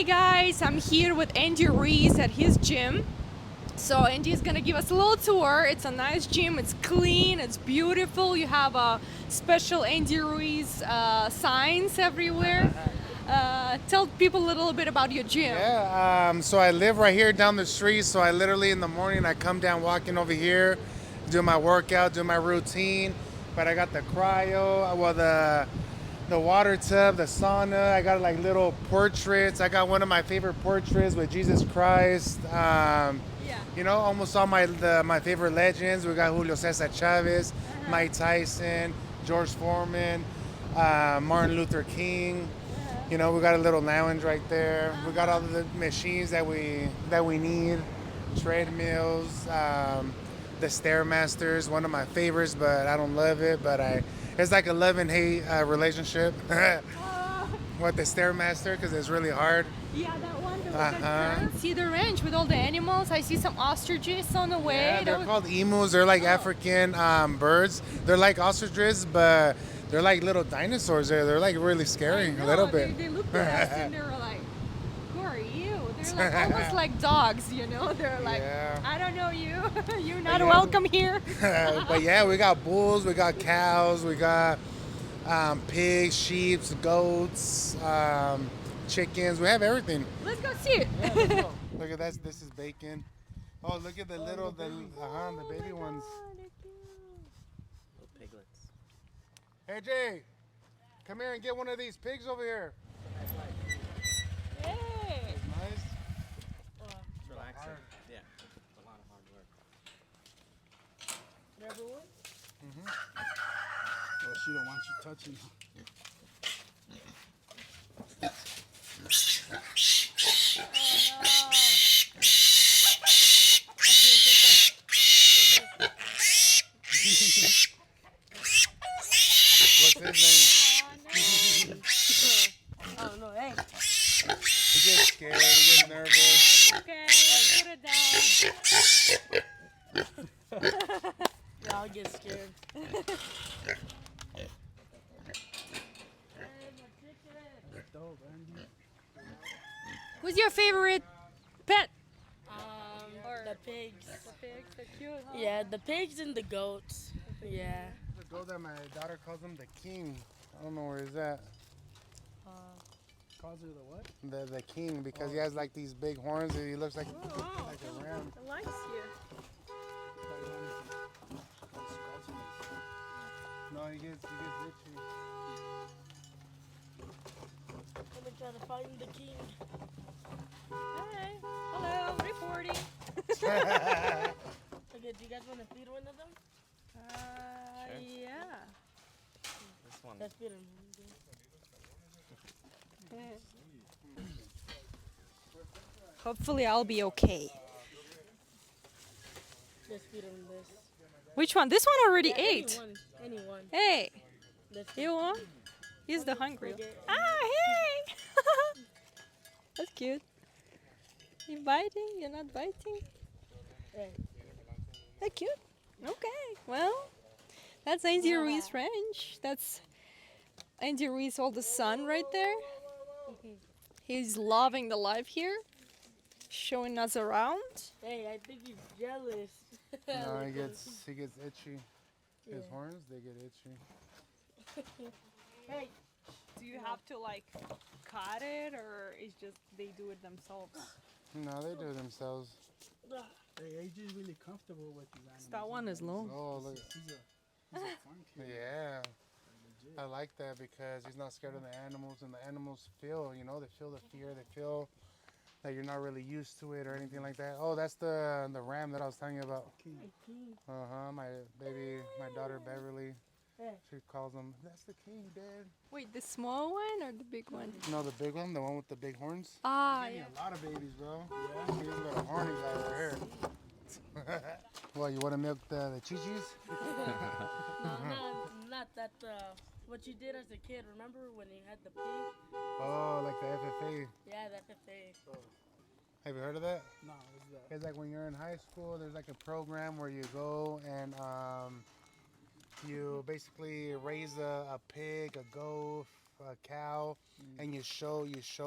Hey guys, I'm here with Andy Ruiz at his gym. So Andy is gonna give us a little tour. It's a nice gym, it's clean, it's beautiful. You have a special Andy Ruiz signs everywhere. Tell people a little bit about your gym. Yeah, so I live right here down the street. So I literally in the morning I come down walking over here, do my workout, do my routine. But I got the cryo, well the water tub, the sauna. I got like little portraits. I got one of my favorite portraits with Jesus Christ. You know, almost all my favorite legends. We got Julio Cesar Chavez, Mike Tyson, George Foreman, Martin Luther King. You know, we got a little lounge right there. We got all the machines that we need, treadmills, the Stairmasters, one of my favorites, but I don't love it. It's like a love and hate relationship with the Stairmaster because it's really hard. Yeah, that one. See the ranch with all the animals. I see some ostriches on the way. Yeah, they're called emus. They're like African birds. They're like ostriches, but they're like little dinosaurs. They're like really scary a little bit. They looked at us and they were like, "Who are you?" They're like almost like dogs, you know. They're like, Yeah. "I don't know you. You're not welcome here." But yeah, we got bulls, we got cows, we got pigs, sheep, goats, chickens. We have everything. Let's go see it. Yeah, let's go. Look at that. This is bacon. Oh, look at the little, the baby ones. Little piglets. Hey Jay, come here and get one of these pigs over here. Hey. Nice. It's relaxing. Yeah. It's a lot of hard work. Well, she don't want you touching. What's his name? Oh no, hey. He gets scared. He gets nervous. Okay, put it down. Yeah, I'll get scared. Dope, Andy. Who's your favorite pet? The pigs. The pigs, they're cute, huh? Yeah, the pigs and the goats. Yeah. The goat that my daughter calls him the king. I don't know where he's at. Calls her the what? The king because he has like these big horns and he looks like a ram. It likes you. No, he gets itchy. I'm gonna try to find the king. Hey, hello, reporting. Okay, do you guys want to feed one of them? Yeah. This one. Let's feed him. Hopefully I'll be okay. Let's feed him this. Which one? This one already Yeah, ate. Anyone. Hey, Let's you want? He's the hungry one. Okay. Ah, hey! That's cute. You biting? You're not biting? Hey. That's cute. Okay, well, that's Andy Ruiz Ranch. That's Andy Ruiz, oldest son, right there. He's loving the life here, showing us around. Hey, I think he's jealous. No, he gets itchy. His Yeah. horns, they get itchy. Hey, Do you have to like cut it, or is just they do it themselves? No, they do it themselves. Hey, AJ's really comfortable with these animals. That one is low. Oh, look. He's a fun kid. Yeah. I like that because he's not scared of the animals, and the animals feel, you know, they feel the fear, they feel that you're not really used to it or anything like that. Oh, that's the ram that I was telling you about. My daughter Beverly, Hey. she calls him, that's the king, Dad. Wait, the small one or the big one? No, the big one, the one with the big horns. Ah, He yeah. a lot of babies, bro. Yeah. He's got a horny guy over here. Well, you want to milk the chichis? No, not that. What you did as a kid. Remember when you had the pig? Oh, like the FFA. Yeah, the FFA. Have you heard of that? No, what's that? It's like when you're in high school, there's like a program where you go and you basically raise a pig, a goat, a cow, and you show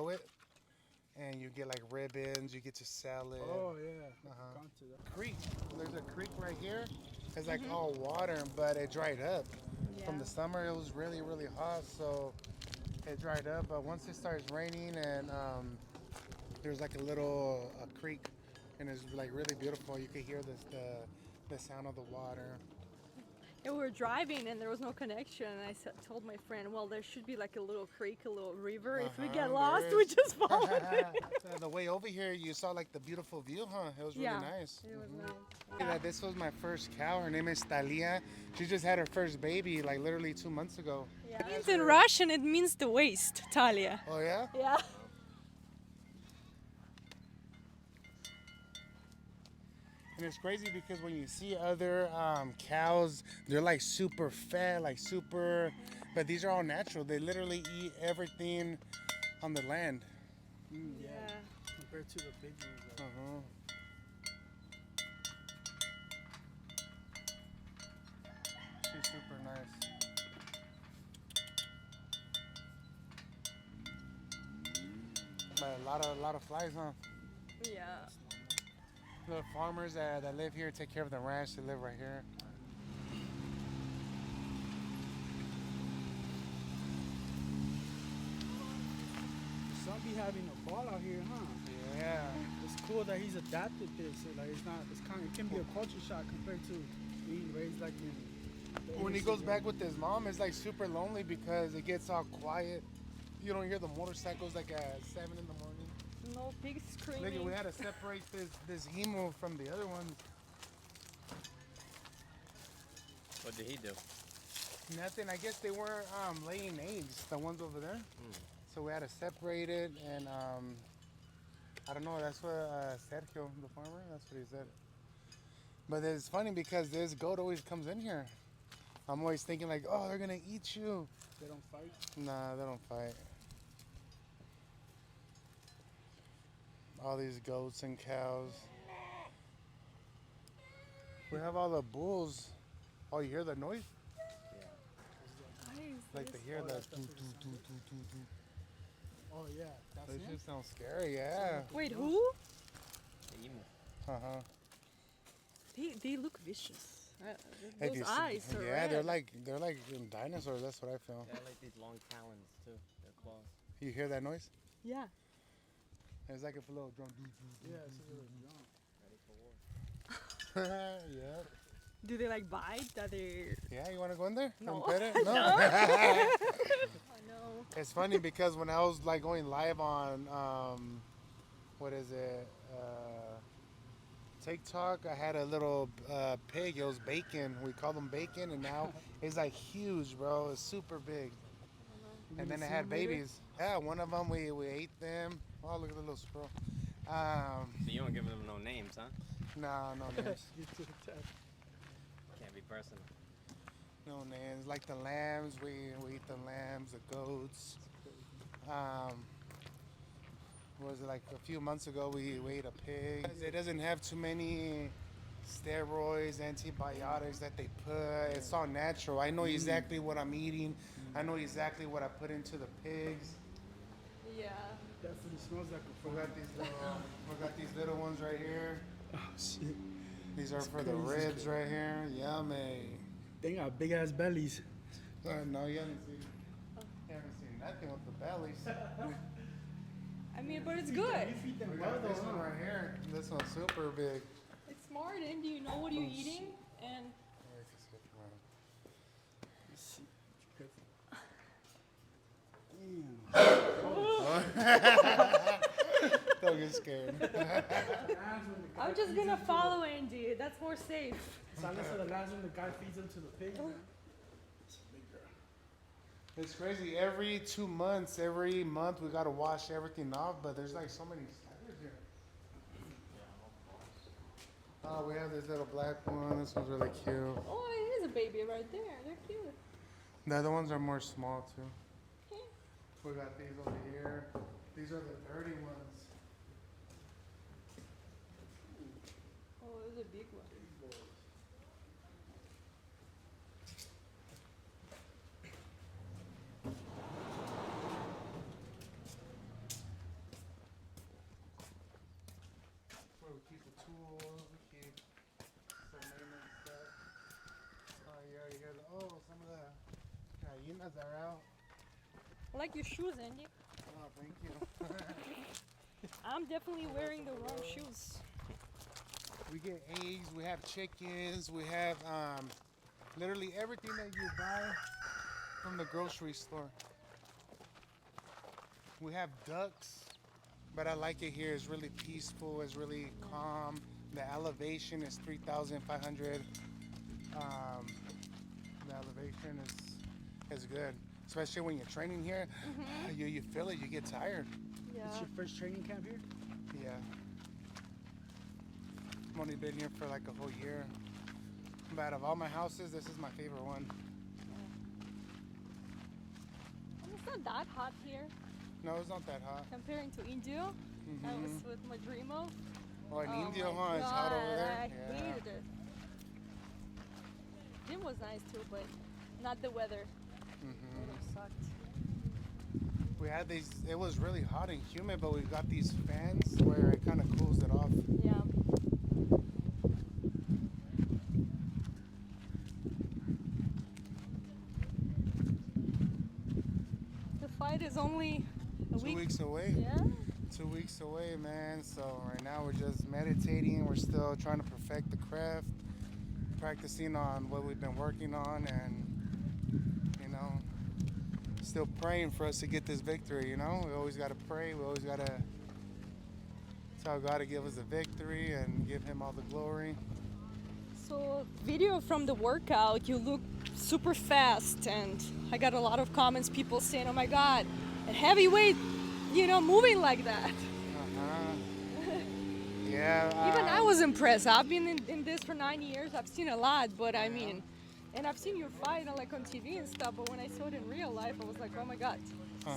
it. and you get like ribbons. You get to sell it. Oh yeah. Uh-huh. Gone to that. Creek. There's a creek right here. It's like all water, but it dried up. From the summer, it was really, really hot, so it dried up. But once it starts raining, and there's like a little creek, and it's like really beautiful. You can hear the sound of the water. And we were driving and there was no connection. And I told my friend, well, there should be like a little creek, a little river. If we get there lost, is. we just follow it. The way over here, you saw like the beautiful view, huh? It was really nice. It was nice. Yeah, this was my first cow. Her name is Talia. She just had her first baby, like literally 2 months ago. It means in Russian, it means the waist, Talia. Oh yeah? Yeah. And it's crazy because when you see other cows, they're like super fat, like super, but these are all natural. They literally eat everything on the land. Yeah. Compared to the big ones. Uh-huh. She's super nice. But a lot of flies, huh? Yeah. The farmers that live here take care of the ranch. They live right here. The son be having a ball out here, huh? Yeah. It's cool that he's adapted this. So, like it's not. It's kind. It can be a culture shock compared to being raised like in. When he goes back with his mom, it's like super lonely because it gets all quiet. You don't hear the motorcycles like at 7 in the morning. No pigs screaming. Look, we had to separate this emu from the other ones. What did he do? Nothing. I guess they weren't laying eggs, the ones over there. So we had to separate it, and I don't know. That's what Sergio, the farmer, that's what he said. But it's funny because this goat always comes in here. I'm always thinking like, oh, they're gonna eat you. They don't fight. Nah, they don't fight. All these goats and cows. We have all the bulls. Oh, you hear the noise? Like they hear that. Oh yeah, that's It him. just sounds scary, yeah. Wait, who? The emu. Uh-huh. They look vicious. Have Those you eyes seen- are Yeah, red. they're like dinosaurs. That's what I feel. They have like these long talons too. Their claws. You hear that noise? Yeah. It's like a little drum. Yeah, it's a little drunk. Ready for war. Yeah. Do they like bite? That they? Yeah, you want to go in there? No. Come pet it? No. I know. It's funny because when I was like going live on, what is it? TikTok, I had a little pig. It was Bacon. We called him Bacon, and now it's like huge, bro. It's super big. And then it had babies. Yeah, one of them we ate them. Oh, look at the little squirrel. So you don't give them no names, huh? No names. Can't be personal. No names. Like the lambs, we eat the lambs, the goats. Was it like a few months ago we ate a pig. It doesn't have too many steroids, antibiotics that they put. It's all natural. I know exactly what I'm eating. I know exactly what I put into the pigs. Yeah. Definitely smells like a We farm. got these little ones right here. Oh shit. These are for the crazy. ribs right here. Yummy. They got big ass bellies. No, you haven't seen nothing with the bellies. I mean, but it's good. You feed them We well got though, this one huh? right here. This one's super big. It's smart, and you know what you're eating, and Don't get scared. I'm just gonna follow Andy. That's more safe. Silence of the last one, the guy feeds them to the pigs. Man. It's a big girl. It's crazy. Every 2 months, every month, we gotta wash everything off. But there's like so many spiders here. Oh, we have this little black one. This one's really cute. Oh, it is a baby right there. They're cute. The other ones are more small too. We got these over here. These are the dirty ones. Oh, it was a big one. tools. We keep some maintenance stuff. Oh, you already hear some of the gallinas are out. I like your shoes, Andy. Oh, thank you. I'm definitely wearing the wrong shoes. We get eggs, we have chickens, we have literally everything that you buy from the grocery store. We have ducks, but I like it here. It's really peaceful, it's really calm. The elevation is 3,500. The elevation is good, especially when you're training here. You feel it, you get tired. Yeah. It's your first training camp here? Yeah. I've only been here for like a whole year. But out of all my houses, this is my favorite one. It's not that hot here No, it's not that hot. comparing to India. I was with Madrimov. Oh, in Oh India, my huh? It's hot over God, there. I hated it. Gym was nice too, but not the weather. It sucked. We had these, it was really hot and humid, but we got these fans where it kind of cools it off. Yeah. The fight is only a 2 week. weeks away. Yeah. 2 weeks away, man. So right now we're just meditating. We're still trying to perfect the craft, practicing on what we've been working on, and you know, still praying for us to get this victory. You know, we always got to pray. We always got to tell God to give us a victory and give Him all the glory. So, video from the workout, you look super fast, and I got a lot of comments, people saying, "Oh my God, a heavyweight, moving like that." Yeah. Even I was impressed. I've been in this for 9 years. I've seen a lot, but I mean, and I've seen you fight like on TV and stuff. But when I saw it in real life, I was like, "Oh my God,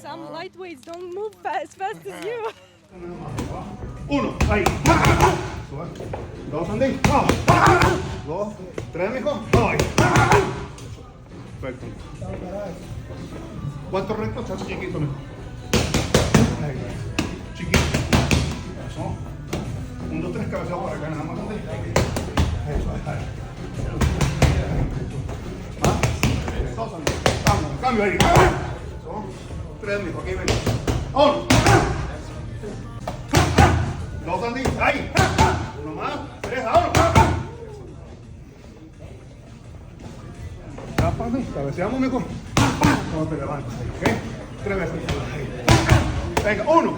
some lightweights don't move as fast as you." Uno, ahí. Dos, Andy. Dos, tres, mijo. Ahí. Perfecto. ¿Cuántos rectos? Chacho chiquito, mijo. Ahí. Chiquito. Eso. 1, 2, 3, cabeceado para acá, nada más. Andy. Eso, ahí. Dos, Andy. Vamos, cambio ahí. Eso. Tres, mijo, aquí ven. Uno. Dos, Andy. Ahí. Uno más. Tres, ahora. Tápame. Cabeceamos, mijo. Vamos, te levantas ahí, ¿ok? 3 veces. Ahí. Venga, 1.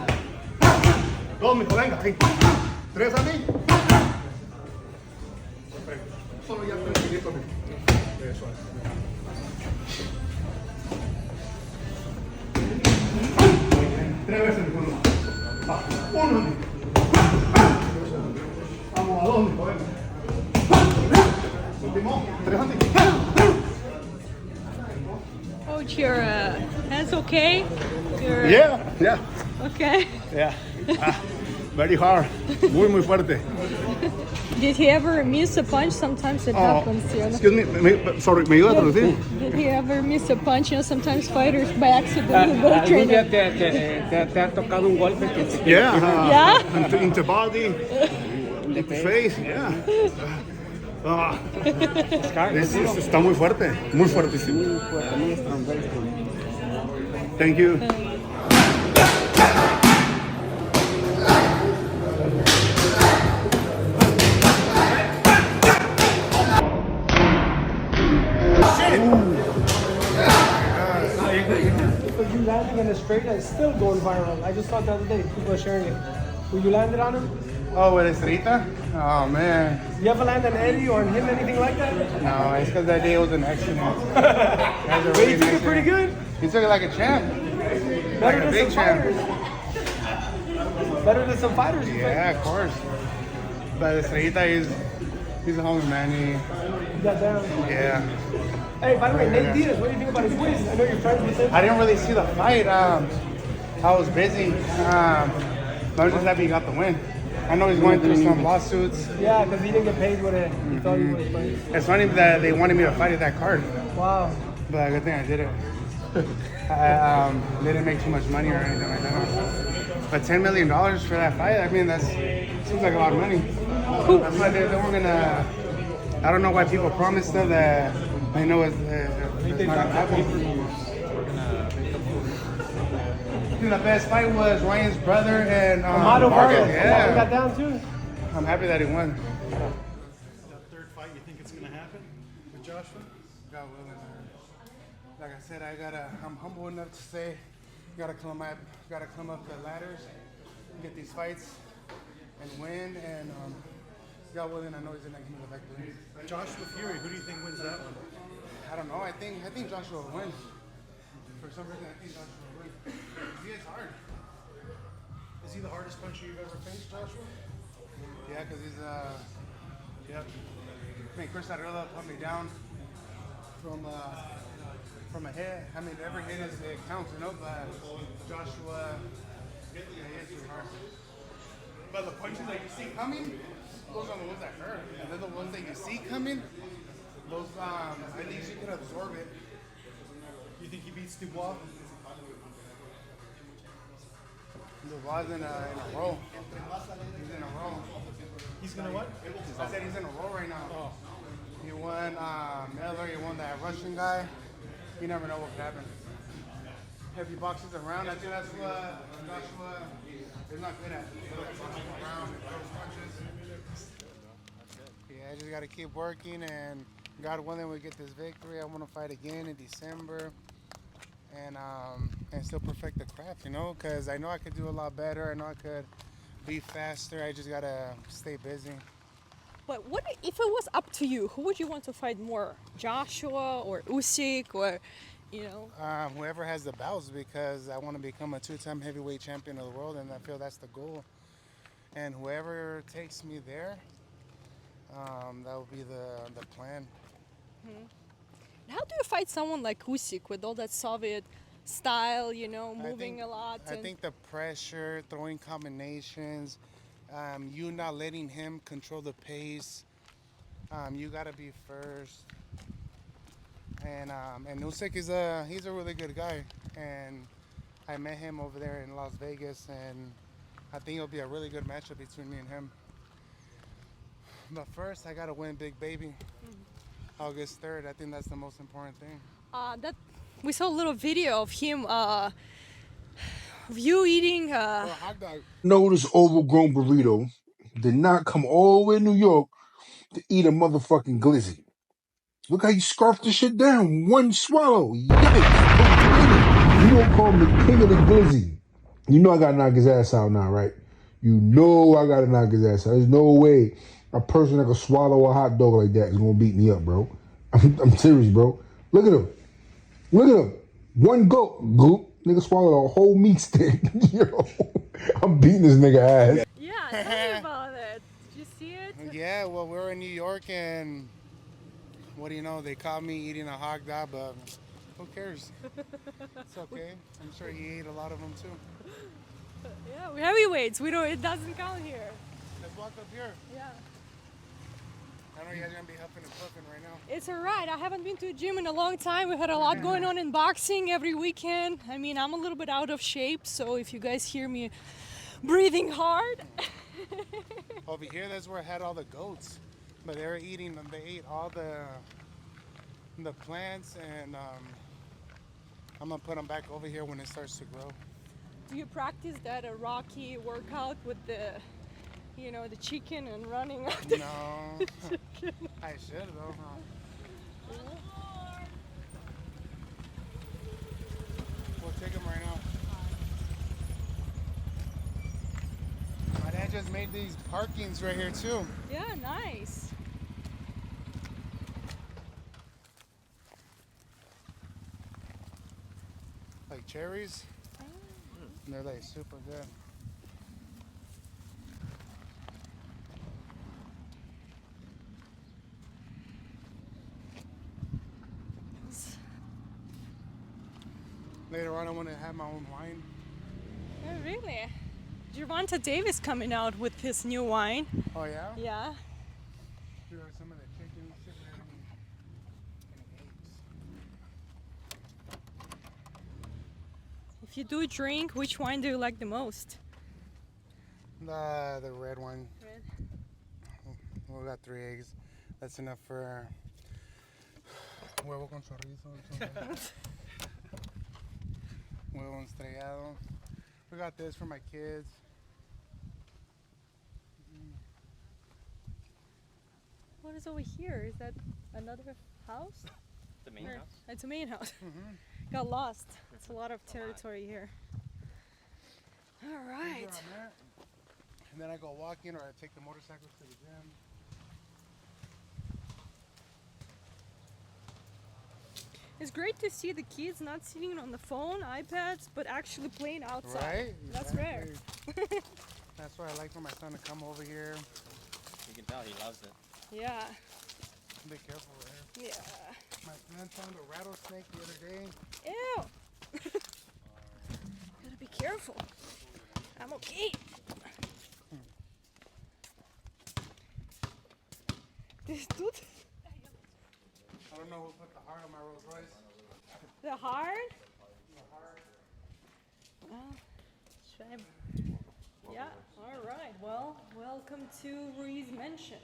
2, mijo, venga. Ahí. 3, Andy. Perfecto. Solo ya 3 chiquitos, mijo. Eso es. Muy bien. 3 veces, mijo, uno más. Va. 1, Andy. Vamos a 2, mijo, venga. Último. 3, Andy. Coach, your hands okay? Yeah. Okay. Yeah. Very hard. Muy fuerte. Did he ever miss a punch? Sometimes it happens, Excuse me, sorry, ¿me ayuda a traducir? Did he ever miss a punch? Sometimes fighters by accident go ¿Algún día trainer. te ha tocado un golpe que se Yeah. In the body, in the face, yeah. Está muy fuerte, muy fuertísimo. Thank you. But you landing in a straight is still going viral. I just saw it the other day. People are sharing it. When you landed on him, Oh, with Estrita? Oh, man. you ever land on Eddie or on him, anything like that? No, it's because that day was an accident. But he took it pretty good. He took it like a champ. Better a than big some champ. fighters. Better than some fighters. you Yeah, of course. But Estrita, he's a homie, man. You got down. Yeah. Hey, by the way, Nate Diaz, what do you think about his win? I know you're friends with him. I didn't really see the fight. I was busy. I was just happy he got the win. I know he's going through some lawsuits. Yeah, because he didn't get paid what he thought he was. It's funny that they wanted me to fight at that card, Wow. but good thing I did it. I didn't make too much money or anything like that. But $10 million for that fight, I mean, that seems like a lot of money. That's why they weren't gonna. I don't know why people promised them that. They know it's not gonna happen. I think the best fight was Ryan's brother and Amado Vargas. Vargas. Yeah, We got down too. I'm happy that he won. That third fight, you think it's gonna happen with Joshua? God willing. Like I said, I'm humble enough to say, gotta climb up the ladders, get these fights, and win. And God willing, I know he's gonna give me the victory. Joshua Fury, who do you think wins that one? I don't know. I think Joshua will win. For some reason, I think Joshua will win. He is hard. Is he the hardest puncher you've ever faced, Joshua? Yeah, because he's Yep. I mean, Chris Arreola put me down from a hit. I mean, every hit it counts, you know. But Joshua, yeah, he is too hard. But the punches that you see coming, those are the ones that hurt. And then the ones that you see coming, those at least you can absorb it. You think he beats Dubois? Dubois in a row. He's in a row. He's gonna what? I said he's in a row right now. Oh. He won Miller, he won that Russian guy. You never know what could happen. Heavy boxes around, I think that's what Joshua is not good at. Boxing around and throws punches. Yeah, I just got to keep working, and God willing, we get this victory. I want to fight again in December, and still perfect the craft, you know, because I know I could do a lot better. I know I could be faster. I just got to stay busy. But what if it was up to you? Who would you want to fight more, Joshua or Usyk or, you know? Whoever has the bouts, because I want to become a two-time heavyweight champion of the world, and I feel that's the goal. And whoever takes me there, that will be the plan. How do you fight someone like Usyk with all that Soviet style, you know, moving a lot? I think the pressure, throwing combinations, you not letting him control the pace. You gotta be first. And Usyk he's a really good guy, and I met him over there in Las Vegas, and I think it'll be a really good matchup between me and him. But first, I gotta win Big Baby. August 3rd. I think that's the most important thing. That we saw a little video of him, of you eating. Or a hot dog. No, this overgrown burrito did not come all the way to New York to eat a motherfucking glizzy. Look how you scarfed the shit down. One swallow. Yikes. You don't call him the king of the glizzy. You know I gotta knock his ass out now, right? You know I gotta knock his ass out. There's no way a person that can swallow a hot dog like that is gonna beat me up, bro. I'm serious, bro. Look at him. Look at him. One go. Goop. Nigga swallowed a whole meat stick. Yo, I'm beating this nigga ass. Yeah, tell me about it. Did you see it? Yeah, well, we were in New York, and what do you know? They caught me eating a hot dog, but who cares? It's okay. I'm sure he ate a lot of them too. Yeah, we heavyweights. We don't. It doesn't count here. Let's walk up here. Yeah. I know you guys are gonna be huffing and puffing right now. It's alright. I haven't been to a gym in a long time. We've had a lot going on in boxing every weekend. I mean, I'm a little bit out of shape, so if you guys hear me breathing hard. Over here, that's where I had all the goats, but they were eating them. They ate all the plants, and I'm gonna put them back over here when it starts to grow. Do you practice that a Rocky workout with the, you know, the chicken and running? No, I should though. We'll take them right now. My dad just made these parkings right here too. Yeah, nice. Like cherries. And they're like super good. Later on, I want to have my own wine. Oh, really? Gervontadavis coming out with his new wine. Oh yeah? Yeah. Here are some of the chicken sitting there and eggs. If you do drink, which wine do you like the most? The red one. Red. We got 3 eggs. That's enough for huevo con chorizo. Huevo estrellado. We got this for my kids. What is over here? Is that another house? The main Or- house. It's a main house. Got lost. It's a lot of territory here. All right. These are on that. And then I go walking or I take the motorcycles to the gym. It's great to see the kids not sitting on the phone, iPads, but actually playing outside. Right? That's rare. Exactly. That's why I like for my son to come over here. You can tell he loves it. Yeah. Be careful there. Yeah. My son found a rattlesnake the other day. Ew. Gotta be careful. I'm okay. This dude. I don't know who put the heart on my Rolls Royce. The heart? Well, should I... Yeah, all right. Well, welcome to Ruiz Mansion.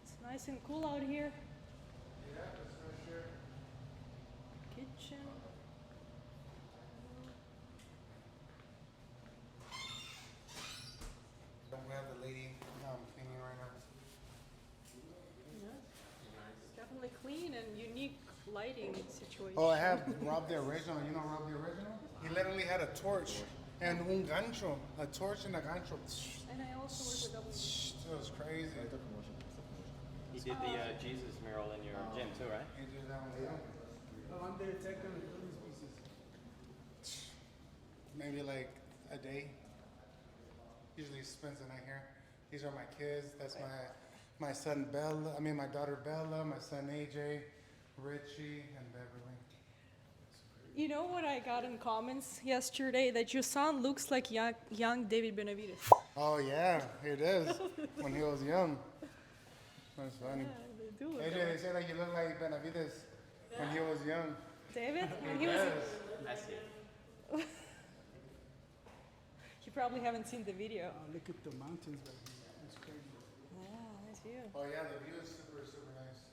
It's nice and cool out here. Yeah, that's for sure. Kitchen. We have the lady cleaning right now. Yeah. It's definitely clean and unique lighting situation. Oh, I have Rob the Original. You know Rob the Original? He literally had a torch and un gancho. A torch and a gancho. And I also work with double. It was crazy. He did the Jesus mural in your gym too, right? He did that one too. Oh, I'm there taking these pieces. Maybe like a day. Usually spends the night here. These are my kids. That's my son Bella. I mean my daughter Bella, my son AJ, Richie, and Beverly. You know what I got in comments yesterday? That your son looks like young DavidBenavidez. Oh yeah, it is. When he was young. That's funny. They do look AJ, alike. they say that you look like Benavidez when he was young. David? When he was... Yes. I see. You probably haven't seen the video. Oh, look at the mountains back here. It's crazy. Yeah, nice view. Oh yeah, the view is super, super nice.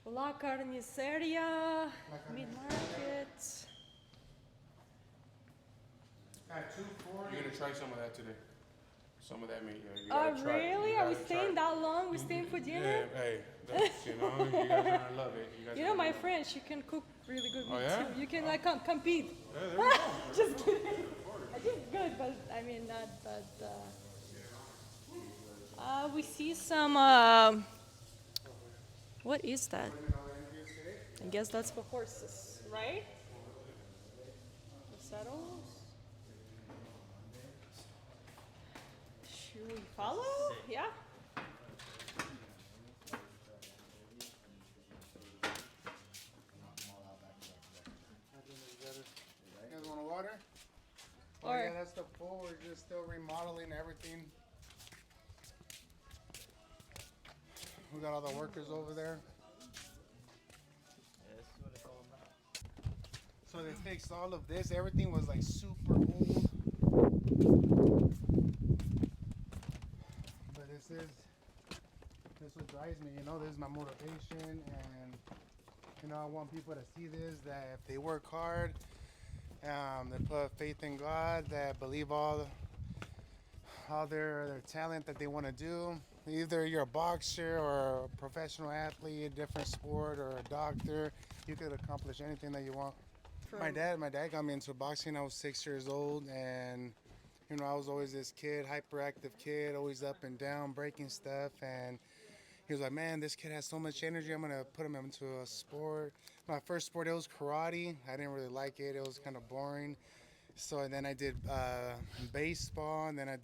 La Carniceria, Meat Market. At 240. You're gonna try some of that today. Some of that meat. Yeah, you Oh, gotta try it. really? You Are we gotta staying try it. that long? We staying for dinner? Yeah, hey, that's, you know, you guys are gonna love it. You guys You are know, gonna my love it. friend, she can cook really good meat Oh, yeah? too. You can like compete. Yeah, there we go. Just kidding. I think good, but I mean not. But we see some. What is that? I guess that's for horses, right? The saddles. Should we follow? Yeah. You guys want water? Oh Or- yeah, that's the pool. We're just still remodeling everything. We got all the workers over there. Yeah, this is what it's all about. So they fixed all of this. Everything was like super old. But this what drives me, you know, this is my motivation, and you know, I want people to see this, that if they work hard, they put faith in God, that believe all their talent that they want to do. Either you're a boxer or a professional athlete, a different sport, or a doctor, you could accomplish anything that you want. My dad got me into boxing. I was 6 years old, and you know, I was always this kid, hyperactive kid, always up and down, breaking stuff. And he was like, "Man, this kid has so much energy. I'm gonna put him into a sport." My first sport, it was karate. I didn't really like it. It was kind of boring. So then I did baseball, and then I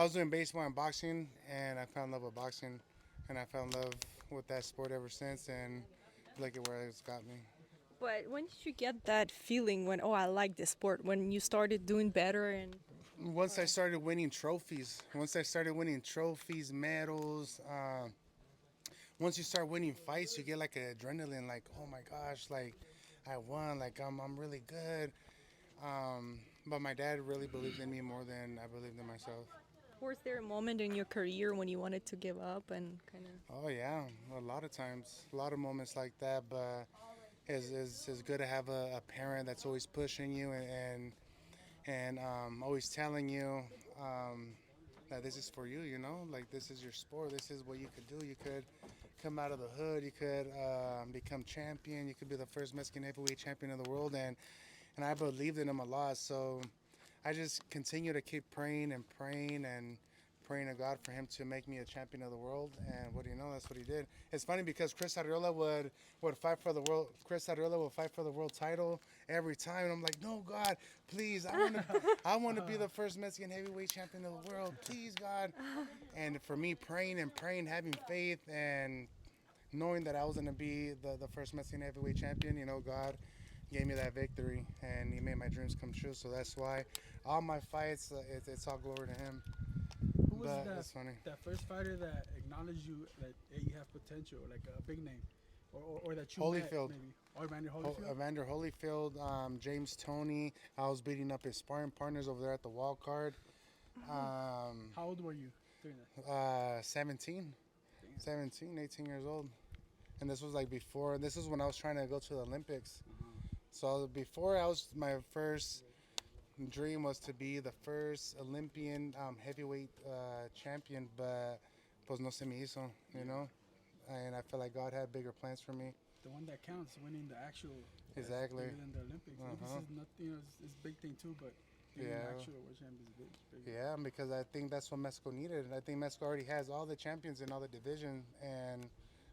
was doing baseball and boxing, and I fell in love with boxing, and I fell in love with that sport ever since. And look at where it's got me. But when did you get that feeling when, oh, I like this sport? When you started doing better and... Once I started winning trophies, medals, once you start winning fights, you get like an adrenaline, like, oh my gosh, like I won. Like I'm really good. But my dad really believed in me more than I believed in myself. Was there a moment in your career when you wanted to give up and kind of? Oh yeah, a lot of times, a lot of moments like that. But it's good to have a parent that's always pushing you and always telling you that this is for you. You know, like this is your sport. This is what you could do. You could come out of the hood. You could become champion. You could be the first Mexican heavyweight champion of the world. And I believed in him a lot. So I just continue to keep praying and praying and praying to God for him to make me a champion of the world. And what do you know? That's what he did. It's funny because Chris Arreola would fight for the world. Chris Arreola would fight for the world title every time. And I'm like, no, God, please, I want to be the first Mexican heavyweight champion of the world. Please, God. And for me, praying and praying, having faith, and knowing that I was going to be the first Mexican heavyweight champion, you know, God gave me that victory, and he made my dreams come true. So that's why all my fights, it's all glory to him. Who was But it's funny. that first fighter that acknowledged you that hey, you have potential, like a big name, or that you Holyfield. met maybe? Or Evander Holyfield? Evander Holyfield, Jamestoney. I was beating up his sparring partners over there at the wall card. How old were you doing that? 17, 18 years old. And this was like before, this is when I was trying to go to the Olympics. So before my first dream was to be the first Olympian heavyweight champion, but pues no se me hizo, you know? And I feel like God had bigger plans for me. The one that counts, winning the actual. Exactly. Bigger than the Olympics. Olympics is not, you know, it's a big thing too, but the actual world champ is big. Yeah, because I think that's what Mexico needed. I think Mexico already has all the champions in all the divisions, and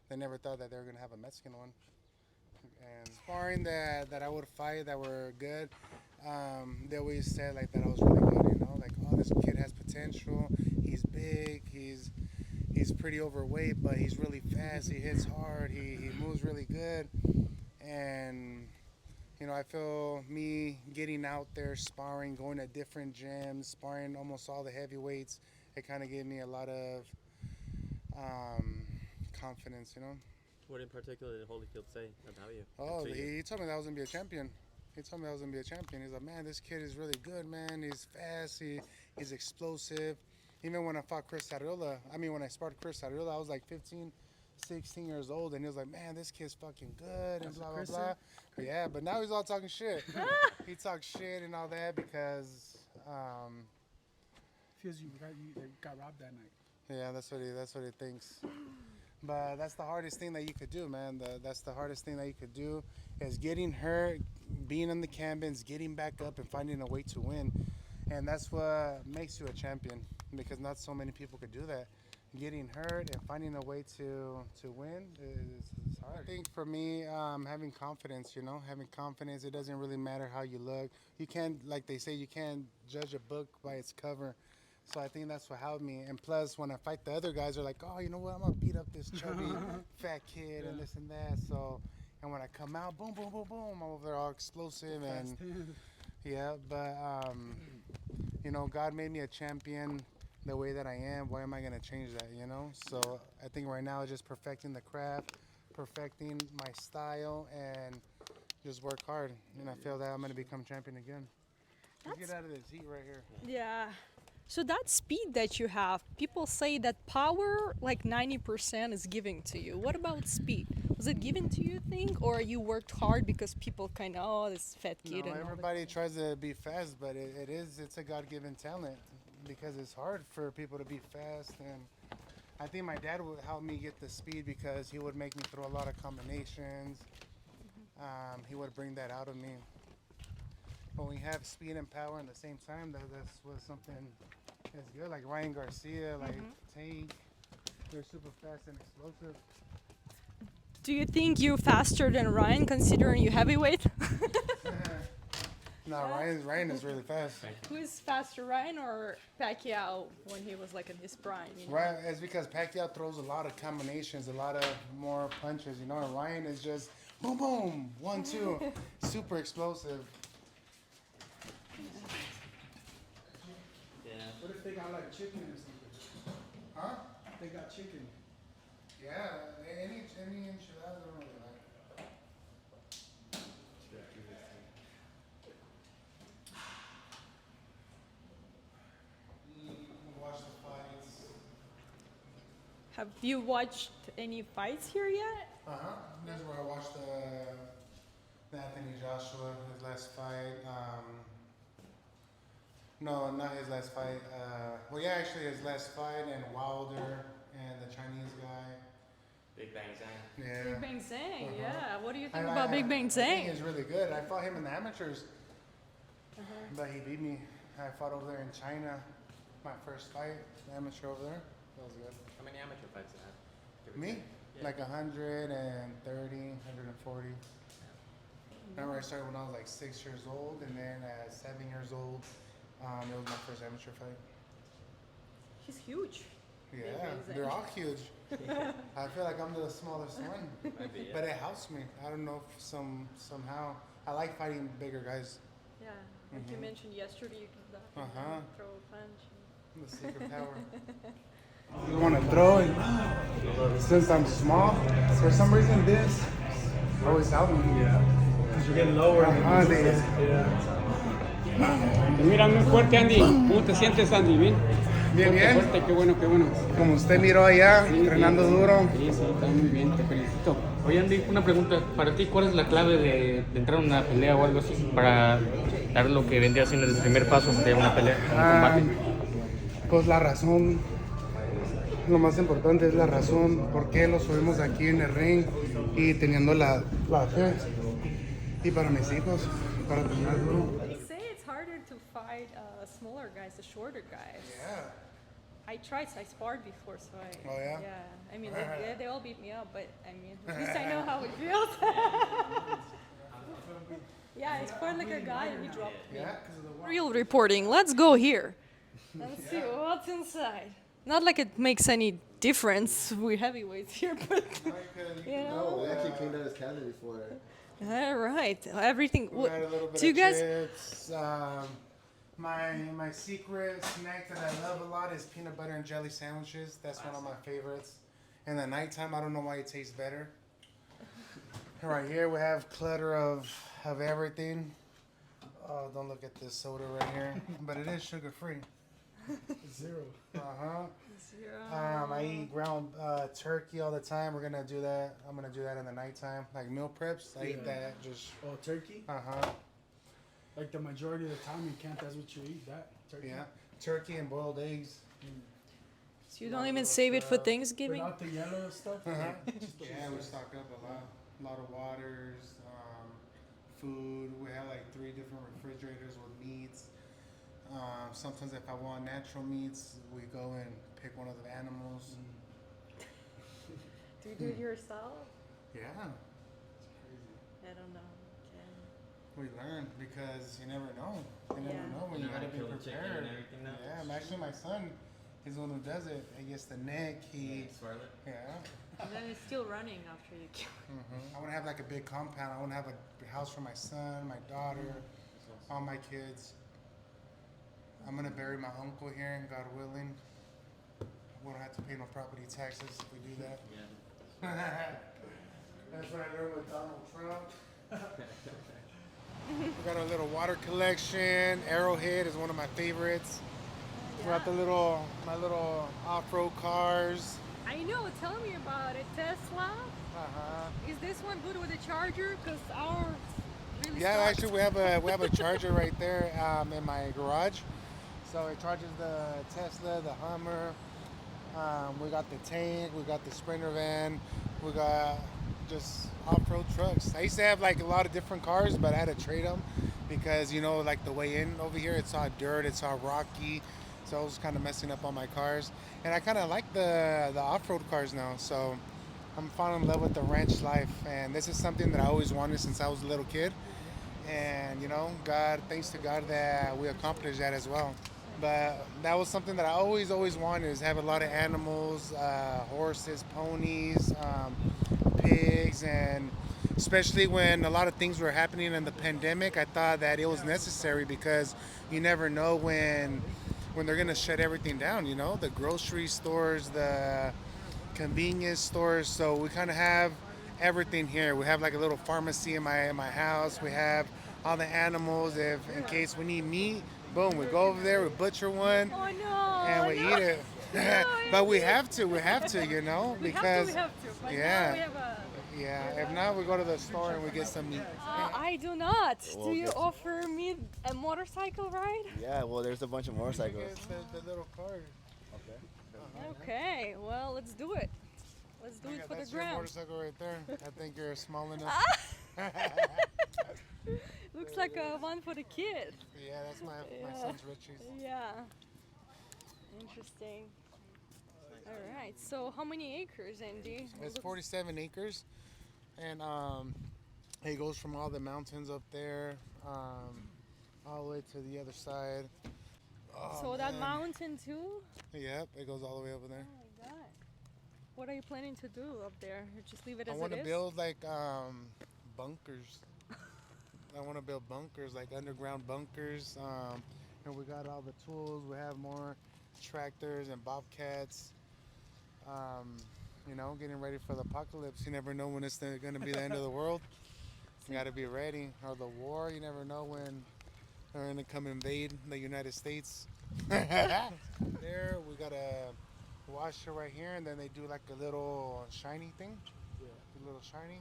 they never thought that they were going to have a Mexican one. And sparring that I would fight that were good, they always said like that I was really good, you know, like, oh, this kid has potential. He's big. He's pretty overweight, but he's really fast. He hits hard. He moves really good. And you know, I feel me getting out there, sparring, going to different gyms, sparring almost all the heavyweights, it kind of gave me a lot of confidence, you know. What in particular did Holyfield say about you? Oh, he told me that I was going to be a champion. He told me I was going to be a champion. He's like, man, this kid is really good, man. He's fast. He's explosive. Even when I fought when I sparred Chris Arreola, I was like 15, 16 years old. And he was like, man, this kid's fucking good and blah, blah, blah. Yeah, but now he's all talking shit. He talks shit and all that because... feels you got robbed that night. Yeah, that's what he thinks. But that's the hardest thing that you could do, man. That's the hardest thing that you could do is getting hurt, being in the cabins, getting back up, and finding a way to win. And that's what makes you a champion, because not so many people could do that. Getting hurt and finding a way to win is hard. I think for me, having confidence, you know, having confidence, it doesn't really matter how you look. You can't, like they say, you can't judge a book by its cover. So I think that's what helped me. And plus, when I fight the other guys, they're like, oh, you know what? I'm going to beat up this chubby fat kid and this and that. So, and when I come out, boom, boom, boom, boom, I'm over there all explosive. And yeah, but, you know, God made me a champion the way that I am. Why am I going to change that, you know? So I think right now it's just perfecting the craft, perfecting my style, and just work hard. And I feel that I'm going to become champion again. Let's get out of this heat right here. Yeah. So that speed that you have, people say that power, like 90% is given to you. What about speed? Was it given to you, think, or you worked hard because people kind of, oh, this fat kid? No, and everybody tries to be fast, but it's a God-given talent because it's hard for people to be fast. And I think my dad would help me get the speed because he would make me throw a lot of combinations. He would bring that out of me. When we have speed and power at the same time, that's what something is good. Like Ryan Garcia, like Tank, they're super fast and explosive. Do you think you're faster than Ryan, considering you heavyweight? No, Ryan is really fast. Who's faster, Ryan or Pacquiao when he was like in his prime? You know? Ryan, it's because Pacquiao throws a lot of combinations, a lot of more punches, you know, and Ryan is just boom, boom, 1, 2, super explosive. Yeah. What if they got like chicken or something? Huh? They got chicken. Yeah, any enchiladas I don't really like. Have you watched any fights here yet? This is where I watched the Anthony-Joshua, his last fight. No, not his last fight. Well, yeah, actually his last fight, and Wilder and the Chinese guy. Big Bang Zhang. Yeah. Big Bang Zhang, yeah. What do you think I- about Big Bang I think Zhang? he's really good. I fought him in the amateurs, but he beat me. I fought over there in China, my first fight, the amateur over there. That was good. How many amateur fights did you have? Me? Yeah. Like 130, 140. Remember I started when I was like 6 years old, and then at 7 years old, it was my first amateur fight. He's huge. Yeah, Bang Zhang. they're all huge. I feel like I'm the smallest one, Might be, yeah. but it helps me. I don't know if somehow I like fighting bigger guys. Yeah, like you mentioned yesterday, you can throw a punch. The secret power. You want to throw it? Since I'm small, for some reason this always helped me. Yeah. Because you're getting lower. Te miras muy fuerte, Andy. ¿Cómo te sientes, Andy? ¿Bien? Bien, bien. Fuerte, qué bueno, qué bueno. Como usted miró allá, entrenando duro. Sí, está muy bien, te felicito. Oye, Andy, una pregunta. Para ti, ¿cuál es la clave de entrar a una pelea o algo así para dar lo que vendría siendo el primer paso de una pelea, un combate? Pues la razón, lo más importante es la razón por qué lo subimos aquí en el ring y teniendo la fe. Y para mis hijos, para tener duro. They say it's harder to fight smaller guys, the shorter guys. Yeah. I tried, I sparred before, so I. Oh, yeah? Yeah, I mean, they all beat me up, but I mean, at least I know how it feels. Yeah, I sparred like a guy and he dropped me. Yeah. Real reporting, let's go here. Let's see what's inside. Not like it makes any difference, we're heavyweights here, but you know. No, we actually cleaned out his cabinet before. All right, everything. We had a little bit Do you of guys? chips. My secret snack that I love a lot is peanut butter and jelly sandwiches. That's one of my favorites. In the nighttime, I don't know why it tastes better. Right here we have clutter of everything. Oh, don't look at this soda right here, but it is sugar free. Zero. I eat ground turkey all the time. We're gonna do that. I'm gonna do that in the nighttime, like meal preps. I eat that just. Oh, turkey? Like the majority of the time you can't, that's what you eat, that turkey? Yeah, turkey and boiled eggs. So you don't even save it for Thanksgiving? Without the yellow stuff? Yeah, we stock up a lot of waters, food. We have like 3 different refrigerators with meats. Sometimes if I want natural meats, we go and pick one of the animals. Do you do it yourself? Yeah, I don't know. we learn because you never know. You never Yeah. know when you gotta be kill the chicken prepared. and everything now? Yeah, actually my son is the one who does it. He gets the neck. Swirl it. Yeah. And then it's still running after you kill I want to have like a big compound. I want to have a house for my son, my daughter, all my kids. I'm gonna bury my uncle here, God willing. We don't have to pay no property taxes if we do that. Yeah. That's what I learned with Donald Trump. We got our little water collection. Arrowhead is one of my favorites. We got my little off-road cars. I know, tell me about it. Tesla? Is this one good with a charger? Because ours really Yeah, sucks. actually we have a charger right there in my garage. So it charges the Tesla, the Hummer. We got the tank, we got the Sprinter van, we got just off-road trucks. I used to have like a lot of different cars, but I had to trade them because like the way in over here, it's all dirt, it's all rocky. So I was kind of messing up on my cars. And I kind of like the off-road cars now. So I'm falling in love with the ranch life. And this is something that I always wanted since I was a little kid. And thanks to God that we accomplished that as well. But that was something that I always wanted, is have a lot of animals, horses, ponies, pigs, and especially when a lot of things were happening in the pandemic, I thought that it was necessary because you never know when they're gonna shut everything down, the grocery stores, the convenience stores. So we kind of have everything here. We have like a little pharmacy in my house. We have all the animals. If in case we need meat, boom, we go over there, we butcher one, Oh no! and we eat it. But we have to, you know, because we have to. But yeah. now we have a. Yeah, if not, we go to the store and we get some meat. I do not. Well, Do you guess- offer me a motorcycle ride? Yeah, well, there's a bunch of motorcycles. The little card. Okay, well, let's do it. Let's do it for the That's your ground. motorcycle right there. I think you're small enough. Looks like a one for the kid. Yeah, that's my son's Richie's. Yeah. Interesting. All right. So, how many acres, Andy? It's 47 acres, and it goes from all the mountains up there, all the way to the other side. Oh, So that man. mountain too? Yep, it goes all the way over there. Oh my god. What are you planning to do up there? You just leave it I as want it to is? build like bunkers. I want to build bunkers, like underground bunkers. And we got all the tools. We have more tractors and bobcats. You know, getting ready for the apocalypse. You never know when it's going to be the end of the world. You got to be ready. Or the war. You never know when they're going to come invade the United States. There, we got a washer right here, and then they do like a little shiny thing. Yeah. A little shiny.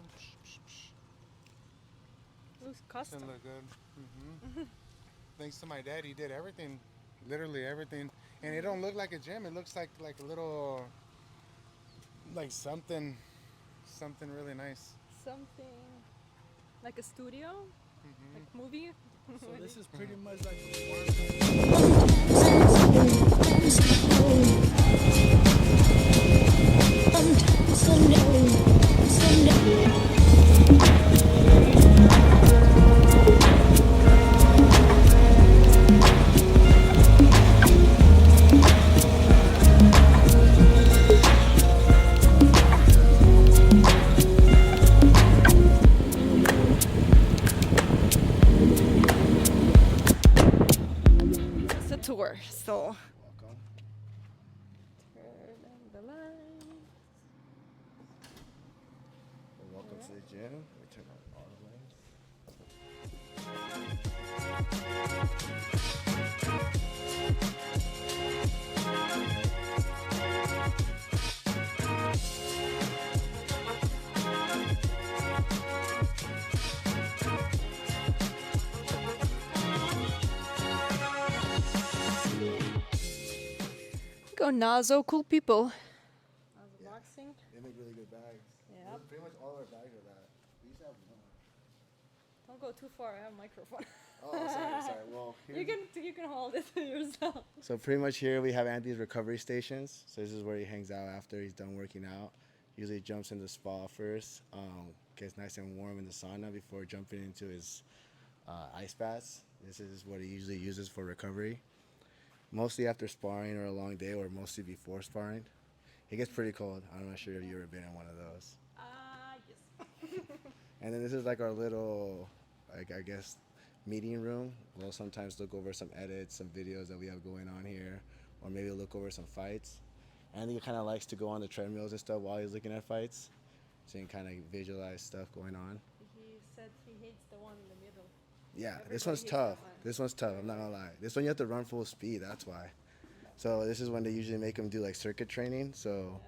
Looks custom. Doesn't look good. Thanks to my dad, he did everything, literally everything, and it don't look like a gym. It looks like a little, like something really nice. Something like a studio? Like movie? So this is pretty much like a It's a tour, so. Welcome. Turn on the lights. Welcome to the gym. We turn on all the lights. Go Nazo, cool people. Nazo boxing. They make really good bags. Yep. Pretty much all our bags are that. We used to have one. Don't go too far. I have a microphone. Oh, sorry. Well, You can hold it yourself. So pretty much here we have Andy's recovery stations. So this is where he hangs out after he's done working out. Usually jumps in the spa first, gets nice and warm in the sauna before jumping into his ice baths. This is what he usually uses for recovery. Mostly after sparring or a long day, or mostly before sparring. It gets pretty cold. I'm not sure if you've ever been in one of those. Yes. And then this is like our little, like I guess, meeting room. We'll sometimes look over some edits, some videos that we have going on here, or maybe look over some fights. Andy kind of likes to go on the treadmills and stuff while he's looking at fights, so you can kind of visualize stuff going on. He said he hates the one in the middle. Yeah, this Everybody one's hates tough. that one. This one's tough, I'm not gonna lie. This one you have to run full speed, that's why. So this is when they usually make him do like circuit training, so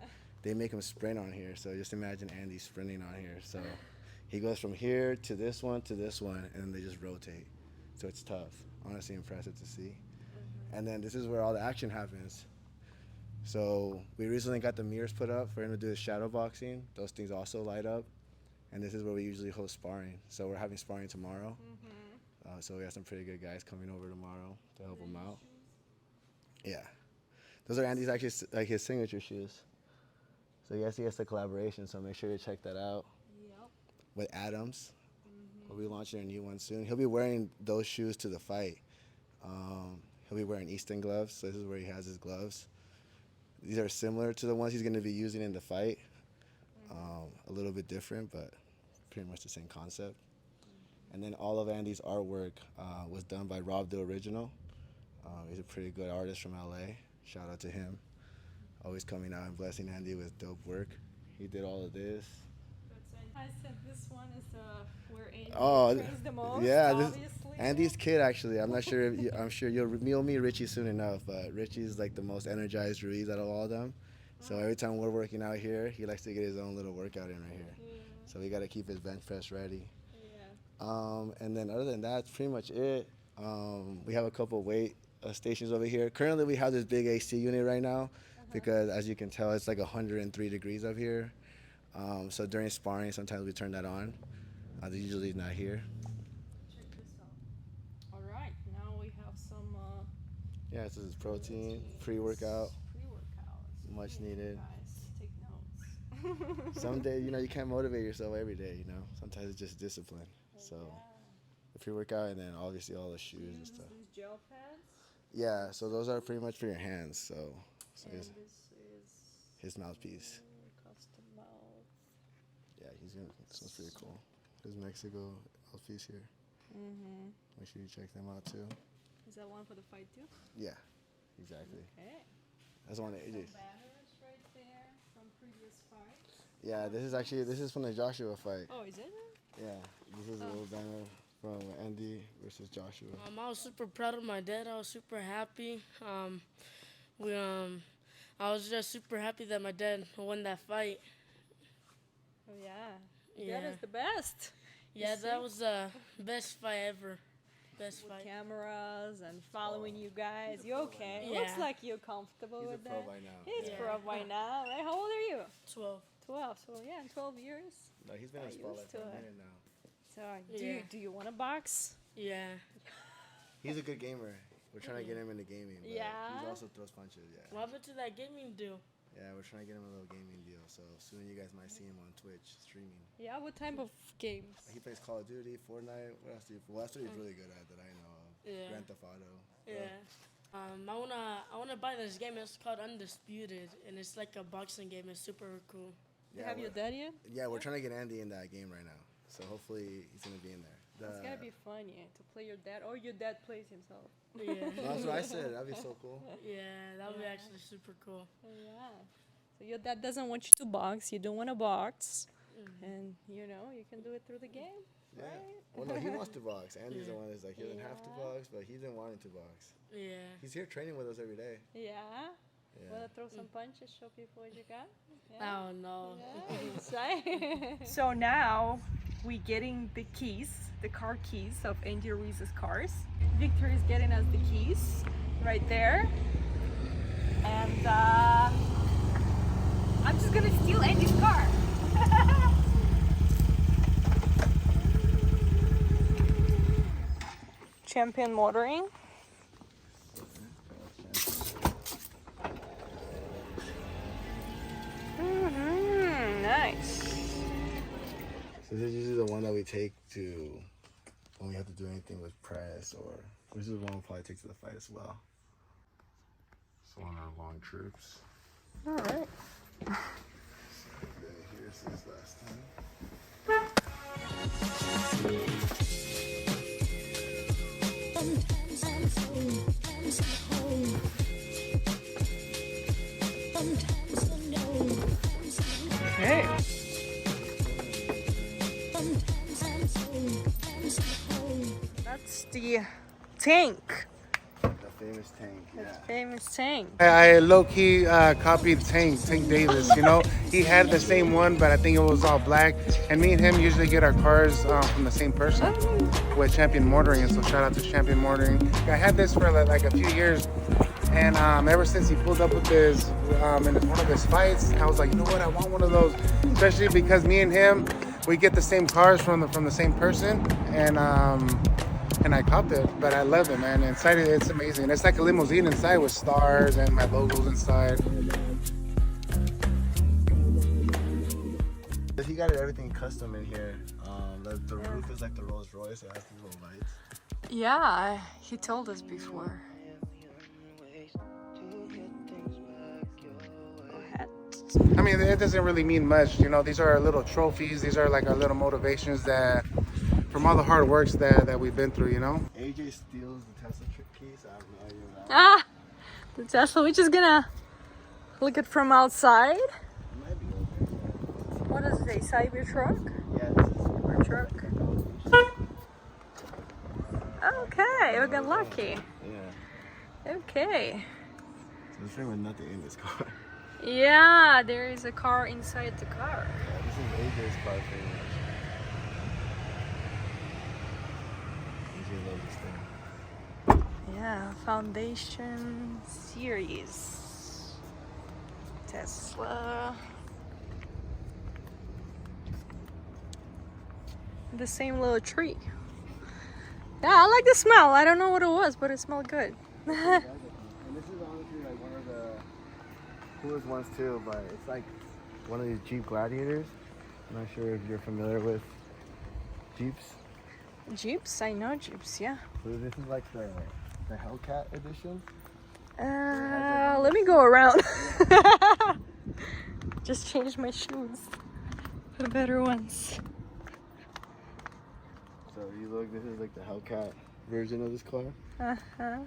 they make him sprint on here. So just imagine Andy sprinting on here. So he goes from here to this one, and then they just rotate. So it's tough, honestly impressive to see. And then this is where all the action happens. So we recently got the mirrors put up for him to do his shadow boxing. Those things also light up. And this is where we usually host sparring. So we're having sparring tomorrow. So we have some pretty good guys coming over tomorrow to help him out. Yeah. Those are Andy's actually like his signature shoes. So yes, he has the collaboration, so make sure to check that out. Yep. With Adams. We'll be launching a new one soon. He'll be wearing those shoes to the fight. He'll be wearing Easton gloves, so this is where he has his gloves. These are similar to the ones he's going to be using in the fight. A little bit different, but pretty much the same concept. And then all of Andy's artwork was done by Rob the Original. He's a pretty good artist from LA. Shout out to him. Always coming out and blessing Andy with dope work. He did all of this. I said this one is where Andy Oh, trains the most, yeah, obviously. Andy's kid, actually. I'm not sure. I'm sure you'll meet Richie soon enough. But Richie's like the most energized Ruiz out of all of them. So every time we're working out here, he likes to get his own little workout in right here. Yeah. So we got to keep his bench press ready. Yeah. And then other than that, that's pretty much it. We have a couple weight stations over here. Currently, we have this big AC unit right now because, as you can tell, it's like 103 degrees up here. So during sparring, sometimes we turn that on. They're usually not here. Check this out. All right, now we have some. Yeah, this is protein, pre-workout, Pre-workouts. much needed. Guys, take notes. Someday, you can't motivate yourself every day, Sometimes it's just discipline. So the pre-workout and then obviously all the shoes and stuff. These gel pads. Yeah, so those are pretty much for your hands. So And this is his mouthpiece. custom mouth. Yeah, this one's pretty cool. There's Mexico mouthpiece here. Make sure you check them out too. Is that one for the fight too? Yeah, exactly. Okay. That's one of AJ's. Banners right there from previous fights. Yeah, this is from the Joshua fight. Oh, is it? Yeah, this is a little banner from Andy versus Joshua. I was super proud of my dad. I was super happy. I was just super happy that my dad won that fight. Oh yeah. Yeah. That is the best. Yeah, that was the best fight ever. Best With fight. cameras and following you guys. You okay? Yeah. Looks like you're comfortable He's a with pro that. by now. He's Yeah. pro by now. Right? How old are you? 12. 12. So yeah, in 12 years. No, he's been in I spotlight used for a to it. minute now. So Yeah. do you want to box? Yeah. He's a good gamer. We're trying to get him into gaming. But Yeah? He also throws punches, yeah. What happened to that gaming deal? Yeah, we're trying to get him a little gaming deal. So soon you guys might see him on Twitch streaming. Yeah. What type of games? He plays Call of Duty, Fortnite. What else do you? Well, that's what he's really good at that I know of. Yeah. Grand Theft Auto. Yeah. I wanna buy this game. It's called Undisputed, and it's like a boxing game. It's super cool. Yeah, Have your dad yet? Yeah, we're trying to get Andy in that game right now. So hopefully he's gonna be in there. It's gotta be fun, yeah, to play your dad, or your dad plays himself. Yeah. That's what I said. That'd be so cool. Yeah, that would be actually super cool. Yeah. So your dad doesn't want you to box. You don't want to box, and you can do it through the game. Yeah. Right? Well, no, he wants to box. Andy's the one that's like he doesn't have to box, but he didn't want him to box. Yeah. He's here training with us every day. Yeah. Yeah. Wanna throw some punches? Show people what you got. Oh no. Nice, right? So now we getting the keys, the car keys of Andy Ruiz's cars. Victor is getting us the keys right there, and I'm just gonna steal Andy's car. Champion Motoring. Nice. So this is usually the one that we take to when we have to do anything with press, or this is the one we'll probably take to the fight as well. So on our long trips. All right. So here's his last time. Okay. That's the tank. The famous tank, yeah. Famous tank. I low-key copied Tank Davis, He had the same one, but I think it was all black. And me and him usually get our cars from the same person with Champion Motoring, and so shout out to Champion Motoring. I had this for like a few years, and ever since he pulled up with this in one of his fights, I was like, you know what, I want one of those, especially because me and him, we get the same cars from the same person, and I copped it, but I love it, man. Inside it's amazing. It's like a limousine inside with stars and my logos inside. He got everything custom in here. The roof is like the Rolls Royce. It has these little lights. Yeah, he told us before. I mean, it doesn't really mean much. These are our little trophies. These are like our little motivations that, from all the hard works that we've been through, AJ steals the Tesla keys. I have no idea what that Ah, the Tesla. We're just gonna look it from outside. might be over. What does it say? Cybertruck? Yeah, this is Or truck? Okay, we got lucky. Yeah. Okay. So there's pretty much nothing in this car. Yeah, there is a car inside the car. Yeah, this is AJ's car pretty much. AJ loves this thing. Yeah, Foundation Series. Tesla. The same little tree. Yeah, I like the smell. I don't know what it was, but it smelled good. And this is honestly like one of the coolest ones too, but it's like one of these Jeep Gladiators. I'm not sure if you're familiar with Jeeps. Jeeps? I know Jeeps, yeah. So this is like the Hellcat edition. Let me go around. Just changed my shoes for better ones. So you look, this is like the Hellcat version of this car. Uh-huh.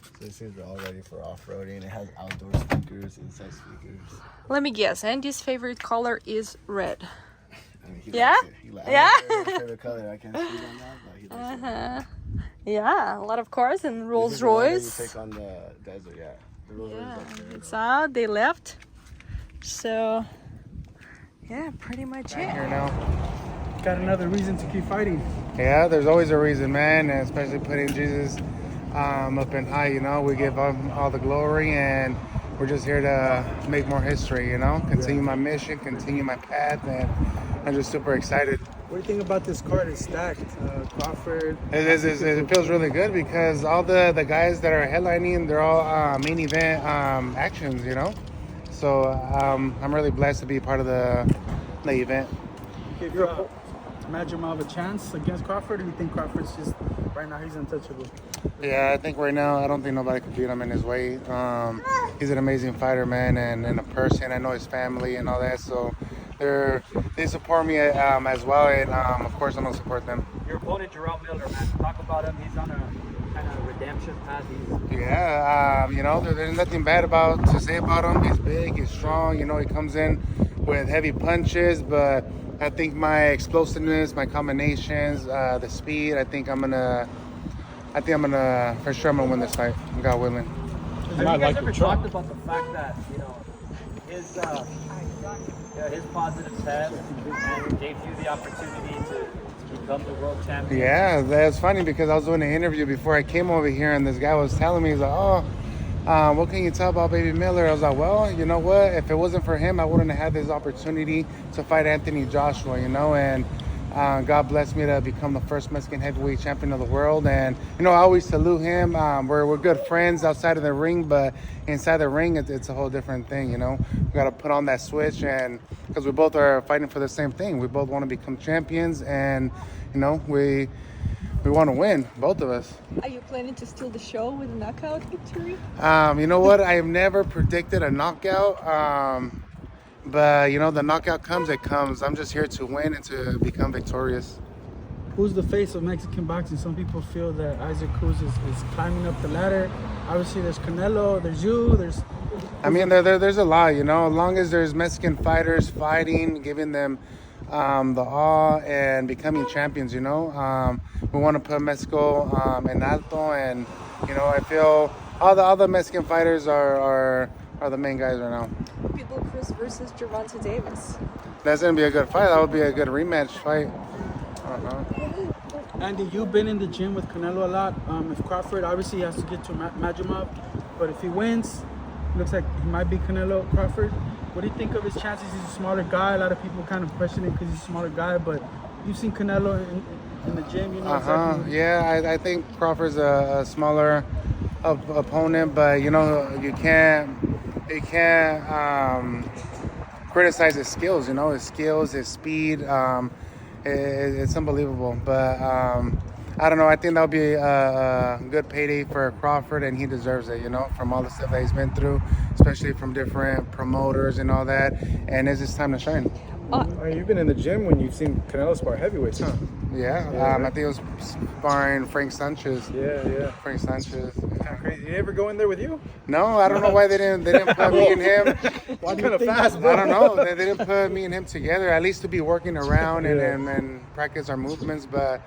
So this is all ready for off-roading. It has outdoor speakers, inside speakers. Let me guess. Andy's favorite color is red. I mean, he Yeah? likes it. He likes Yeah? it. His favorite color. I can't speak on that, but he likes Uh-huh. Yeah, a lot of cars and it. Rolls This is the one that Royce. you take on the desert, yeah. The Rolls Royce Yeah, up there. it's out. They left. So, yeah, pretty much it. Here now. Got another reason to keep fighting. Yeah, there's always a reason, man, and especially putting Jesus up in high, you know. We give him all the glory, and we're just here to make more history, you know. Continue my mission, continue my path, and I'm just super excited. What do you think about this card? It's stacked. Crawford. It feels really good because all the guys that are headlining, they're all main event actions, you know. So I'm really blessed to be part of the event. Give Madrimov a chance against Crawford, or you think Crawford's just right now he's untouchable? Yeah, I think right now I don't think nobody could beat him in his weight. He's an amazing fighter, man, and a person. I know his family and all that, so they support me as well, and of course I'm gonna support them. Your opponent, Jarrell Miller, man, talk about him. He's on a kind of redemption path. Yeah, you know, there's nothing bad to say about him. He's big, he's strong. You know, he comes in with heavy punches, but I think my explosiveness, my combinations, the speed. I think I'm gonna for sure win this fight. God willing. Have you guys ever talked about the fact that his positive test and gave you the opportunity to become the world champion? Yeah, that's funny because I was doing an interview before I came over here, and this guy was telling me, he's like, "Oh, what can you tell about Baby Miller?" I was like, "Well, you know what? If it wasn't for him, I wouldn't have had this opportunity to fight anthonyjoshua, you know." And God blessed me to become the first Mexican heavyweight champion of the world. And, you know, I always salute him. We're good friends outside of the ring, but inside the ring, it's a whole different thing, you know. We got to put on that switch, and because we both are fighting for the same thing. We both want to become champions, and, you know, we want to win, both of us. Are you planning to steal the show with a knockout victory? You know what? I have never predicted a knockout. But, you know, the knockout comes, it comes. I'm just here to win and to become victorious. Who's the face of Mexican boxing? Some people feel that Isaac Cruz is climbing up the ladder. Obviously, there's Canelo, there's you, there's... I mean, there's a lot, you know. As long as there's Mexican fighters fighting, giving them the awe and becoming champions, you know. We want to put Mexico en alto, and, you know, I feel all the Mexican fighters are the main guys right now. Pitbull Cruz versus Gervontadavis. That's going to be a good fight. That would be a good rematch fight. Andy, you've been in the gym with Canelo a lot. If Crawford, obviously he has to get to Madrimov, but if he wins, looks like he might be Canelo Crawford. What do you think of his chances? He's a smaller guy. A lot of people kind of question him because he's a smaller guy, but you've seen Canelo in the gym, you know. Exactly. Yeah, I think Crawford's a smaller opponent, but, you know, you can't criticize his skills, you know, his speed. It's unbelievable. But I don't know. I think that'll be a good payday for Crawford, and he deserves it, you know, from all the stuff that he's been through, especially from different promoters and all that. And it's just time to shine. You've been in the gym when you've seen Canelo spar heavyweights. Huh? Yeah, I think it was sparring Frank Sanchez. Yeah. Frank Sanchez. Kind of crazy. Did they ever go in there with you? No, I don't know why they didn't put me and him. Why kind of fast, bro? I don't know. They didn't put me and him together, at least to be working around and practice our movements. But,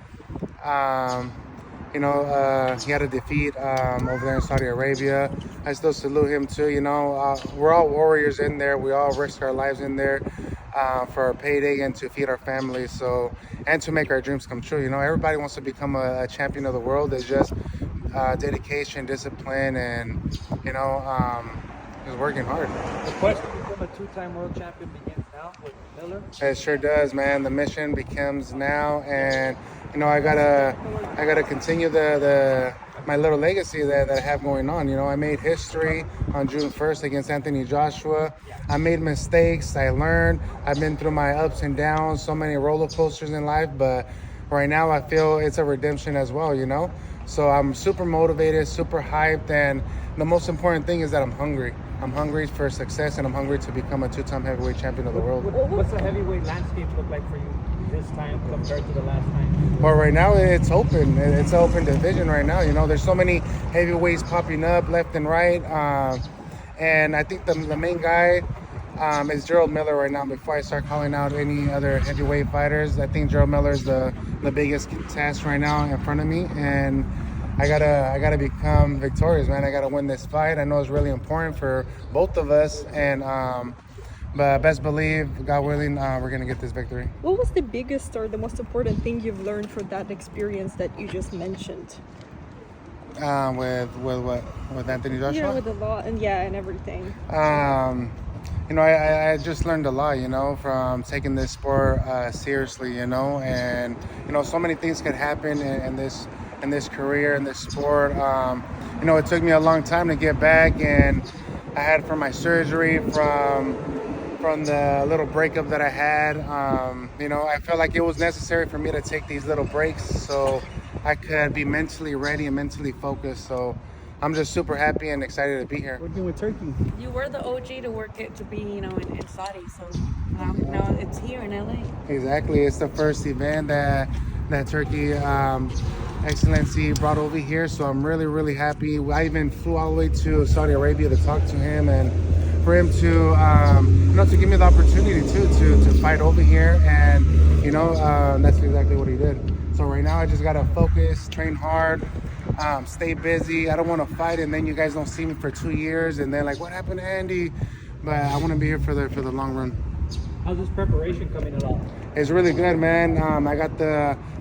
you know, he had a defeat over there in Saudi Arabia. I still salute him too. You know, we're all warriors in there. We all risk our lives in there for our payday and to feed our families. So, and to make our dreams come true. You know, everybody wants to become a champion of the world. It's just dedication, discipline, and, you know, just working hard. The quest to become a two-time world champion begins now with Miller. It sure does, man. The mission becomes now, and you know, I gotta continue my little legacy that I have going on. You know, I made history on June 1st against Anthony-Joshua. I made mistakes. I learned. I've been through my ups and downs, so many roller coasters in life, but right now I feel it's a redemption as well. You know, so I'm super motivated, super hyped, and the most important thing is that I'm hungry. I'm hungry for success, and I'm hungry to become a two-time heavyweight champion of the world. What's the heavyweight landscape look like for you this time compared to the last time? Well, right now it's open. It's an open division right now. You know, there's so many heavyweights popping up left and right. And I think the main guy is Jarrell Miller right now. Before I start calling out any other heavyweight fighters, I think Jarrell Miller is the biggest task right now in front of me. And I gotta become victorious, man. I gotta win this fight. I know it's really important for both of us, and but best believe, God willing, we're gonna get this victory. What was the biggest or the most important thing you've learned from that experience that you just mentioned? With what? With Anthony Joshua? Yeah, with the law and everything. You know, I just learned a lot, you know, from taking this sport seriously, you know, and you know, so many things could happen in this career, in this sport. You know, it took me a long time to get back, and I had from my surgery, from the little breakup that I had. You know, I felt like it was necessary for me to take these little breaks so I could be mentally ready and mentally focused. So I'm just super happy and excited to be here. Working with Turkey. You were the OG to work it to be, you know, in Saudi, so now it's here in LA. Exactly, it's the first event that Turkey Excellency brought over here, so I'm really happy. I even flew all the way to Saudi Arabia to talk to him, and for him to you know, to give me the opportunity to fight over here, and you know, that's exactly what he did. So right now I just gotta focus, train hard, stay busy. I don't want to fight and then you guys don't see me for 2 years and then like, what happened to Andy? But I want to be here for the long run. How's this preparation coming along? It's really good, man. I got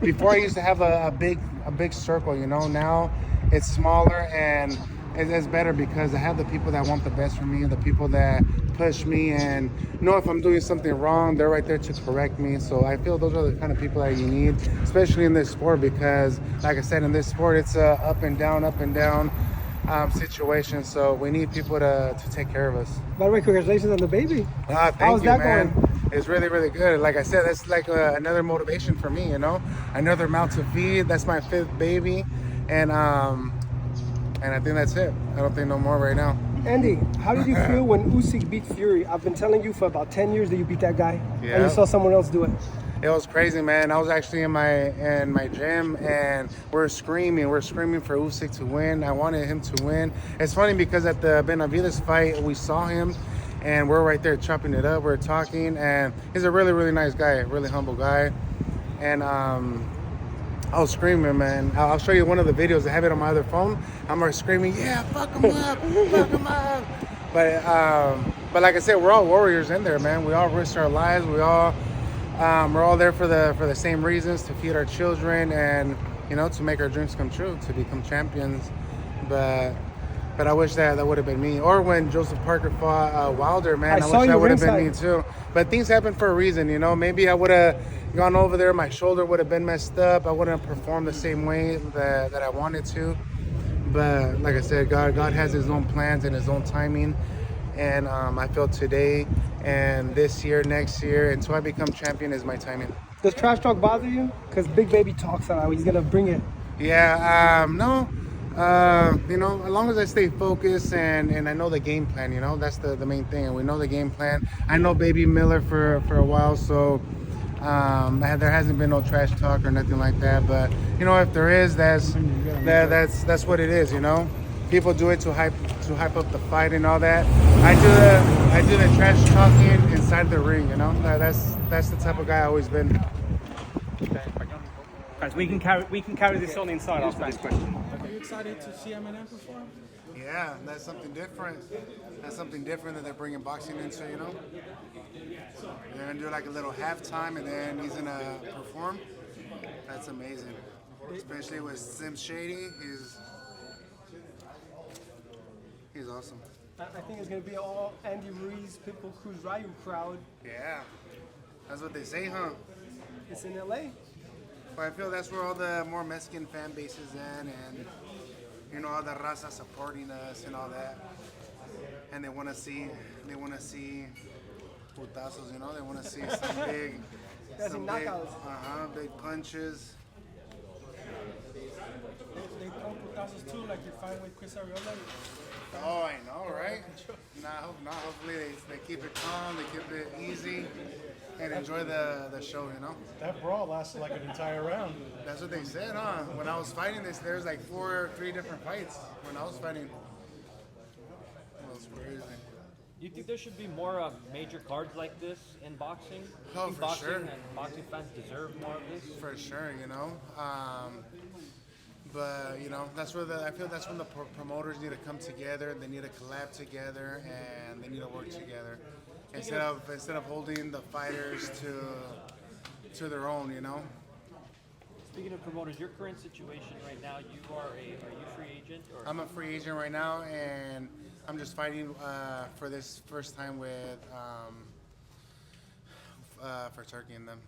before I used to have a big circle, you know. Now it's smaller and it's better because I have the people that want the best for me, the people that push me and know if I'm doing something wrong, they're right there to correct me. So I feel those are the kind of people that you need, especially in this sport, because like I said, in this sport, it's a up and down situation. So we need people to take care of us. By the way, congratulations on the baby. Thank How's you, that man. going? It's really good. Like I said, that's like another motivation for me, you know, another mouth to feed. That's my 5th baby, and I think that's it. I don't think no more right now. Andy, how did you feel when Usyk beat Fury? I've been telling you for about 10 years that you beat that guy, and you saw someone else do it. It was crazy, man. I was actually in my gym, and we're screaming for Usyk to win. I wanted him to win. It's funny because at the Benavidez fight, we saw him, and we're right there chopping it up. We're talking, and he's a really nice guy, really humble guy, and I was screaming, man. I'll show you one of the videos. I have it on my other phone. I'm screaming, yeah, fuck him up, fuck him up. But like I said, we're all warriors in there, man. We all risk our lives. We're all there for the same reasons, to feed our children and, you know, to make our dreams come true, to become champions. But I wish that would have been me. Or when JosephParker fought Wilder, man, I wish that would have been me too. But things happen for a reason, you know. Maybe I would have gone over there, my shoulder would have been messed up. I wouldn't have performed the same way that I wanted to. But like I said, God has his own plans and his own timing. And I feel today and this year, next year, until I become champion is my timing. Does trash talk bother you? Because Big Baby talks a lot. He's going to bring it. Yeah, no. You know, as long as I stay focused and I know the game plan, you know, that's the main thing. And we know the game plan. I know Baby Miller for a while, so there hasn't been no trash talk or nothing like that. But you know, if there is, that's what it is, you know. people do it to hype up the fight and all that. I do the trash talking inside the ring. You know, that's the type of guy I always been. Guys, we can carry this on inside after this question. Are you excited to see Eminem perform? Yeah, that's something different. That's something different that they're bringing boxing into, you know? They're going to do like a little halftime and then he's going to perform. That's amazing. Especially with Slim Shady. He's awesome. I think it's going to be all Andy Ruiz, Pitbull Cruz Ryu crowd. Yeah. That's what they say, huh? It's in LA. But I feel that's where all the more Mexican fan base is in and you know, all the raza supporting us and all that. And they want to see putazos, you know? They want to see some big knockouts. Big punches. They throw putazos too, like you're fighting with Chris Arreola. Oh, I know, right? Hopefully they keep it calm, they keep it easy, and enjoy the show, you know? That brawl lasted like an entire round. That's what they said, huh? When I was fighting this, there was like 3 different fights when I was fighting. That was crazy. Do you think there should be more major cards like this in boxing? Oh, think for boxing sure. And boxing fans deserve more of this? For sure, you know? But you know, I feel that's when the promoters need to come together. They need to collab together, and they need to work together instead of holding the fighters to their own. You know. Speaking of promoters, your current situation right now, are you free agent? Or? I'm a free agent right now, and I'm just fighting for this first time with for Turkey and them.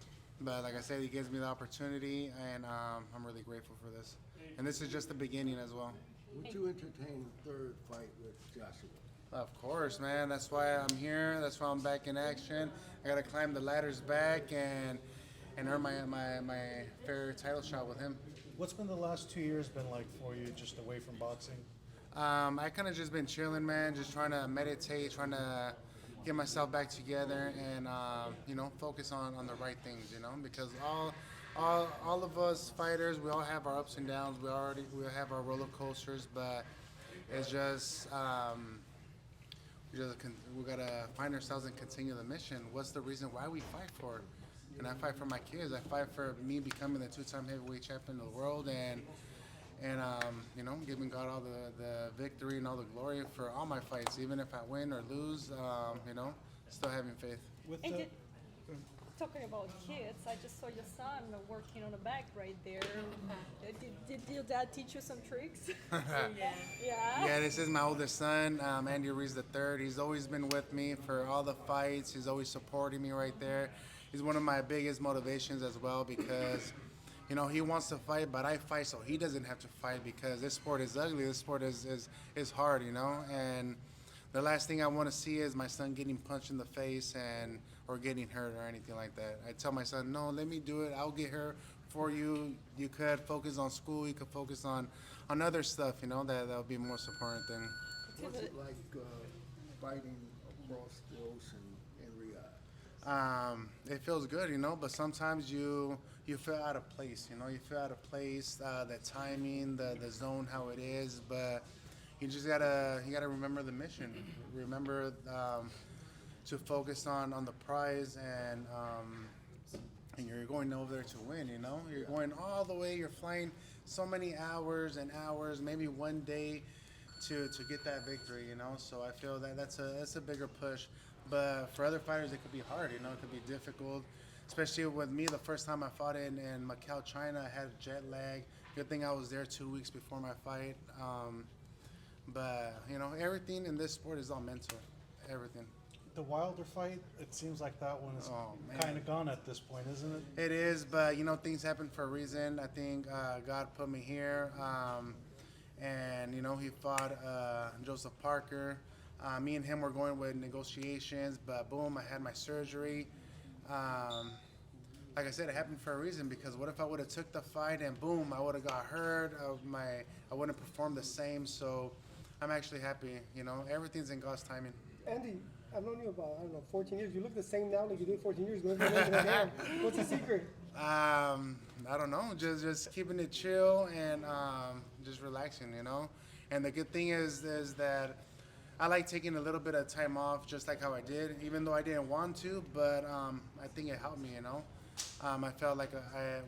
But like I said, he gives me the opportunity, and I'm really grateful for this. And this is just the beginning as well. Would you entertain a third fight with Joshua? Of course, man. That's why I'm here. That's why I'm back in action. I got to climb the ladders back and earn my fair title shot with him. What's been the last 2 years been like for you, just away from boxing? I kind of just been chilling, man. Just trying to meditate, trying to get myself back together, and you know, focus on the right things. You know, because all of us fighters, we all have our ups and downs. We have our roller coasters, but it's just we gotta find ourselves and continue the mission. What's the reason why we fight for? And I fight for my kids. I fight for me becoming the 2-time heavyweight champion of the world, and you know, giving God all the victory and all the glory for all my fights, even if I win or lose. You know, still having faith. Talking about kids, I just saw your son working on the back right there. Did your dad teach you some tricks? Yeah, this is my oldest son, Andy Ruiz III. He's always been with me for all the fights. He's always supporting me right there. He's one of my biggest motivations as well because, you know, he wants to fight, but I fight so he doesn't have to fight because this sport is ugly. This sport is hard, you know, and the last thing I want to see is my son getting punched in the face or getting hurt or anything like that. I tell my son, no, let me do it. I'll get hurt for you. You could focus on school. You could focus on other stuff, you know, that'll be the most important thing. What's it like fighting across the ocean in Riyadh? It feels good, you know, but sometimes you feel out of place, you know. You feel out of place, the timing, the zone, how it is, but you just gotta remember the mission. Remember to focus on the prize, and you're going over there to win, you know. You're going all the way, you're flying so many hours and hours, maybe one day to get that victory, you know. So I feel that that's a bigger push. But for other fighters, it could be hard, you know. It could be difficult, especially with me. The first time I fought in Macau, China, I had jet lag. Good thing I was there 2 weeks before my fight. But you know, everything in this sport is all mental. Everything. The Wilder fight, it seems like that one is kind of gone at this point, isn't it? It is, but you know, things happen for a reason. I think God put me here, and you know, he fought JosephParker. Me and him were going with negotiations, but boom, I had my surgery. Like I said, it happened for a reason, because what if I would have took the fight and boom, I would have got hurt, I wouldn't perform the same. So I'm actually happy, you know, everything's in God's timing. Andy, I've known you about, 14 years. You look the same now like you did 14 years ago. What's the secret? I don't know, just keeping it chill and just relaxing, you know. And the good thing is that I like taking a little bit of time off, just like how I did, even though I didn't want to. But I think it helped me. I felt like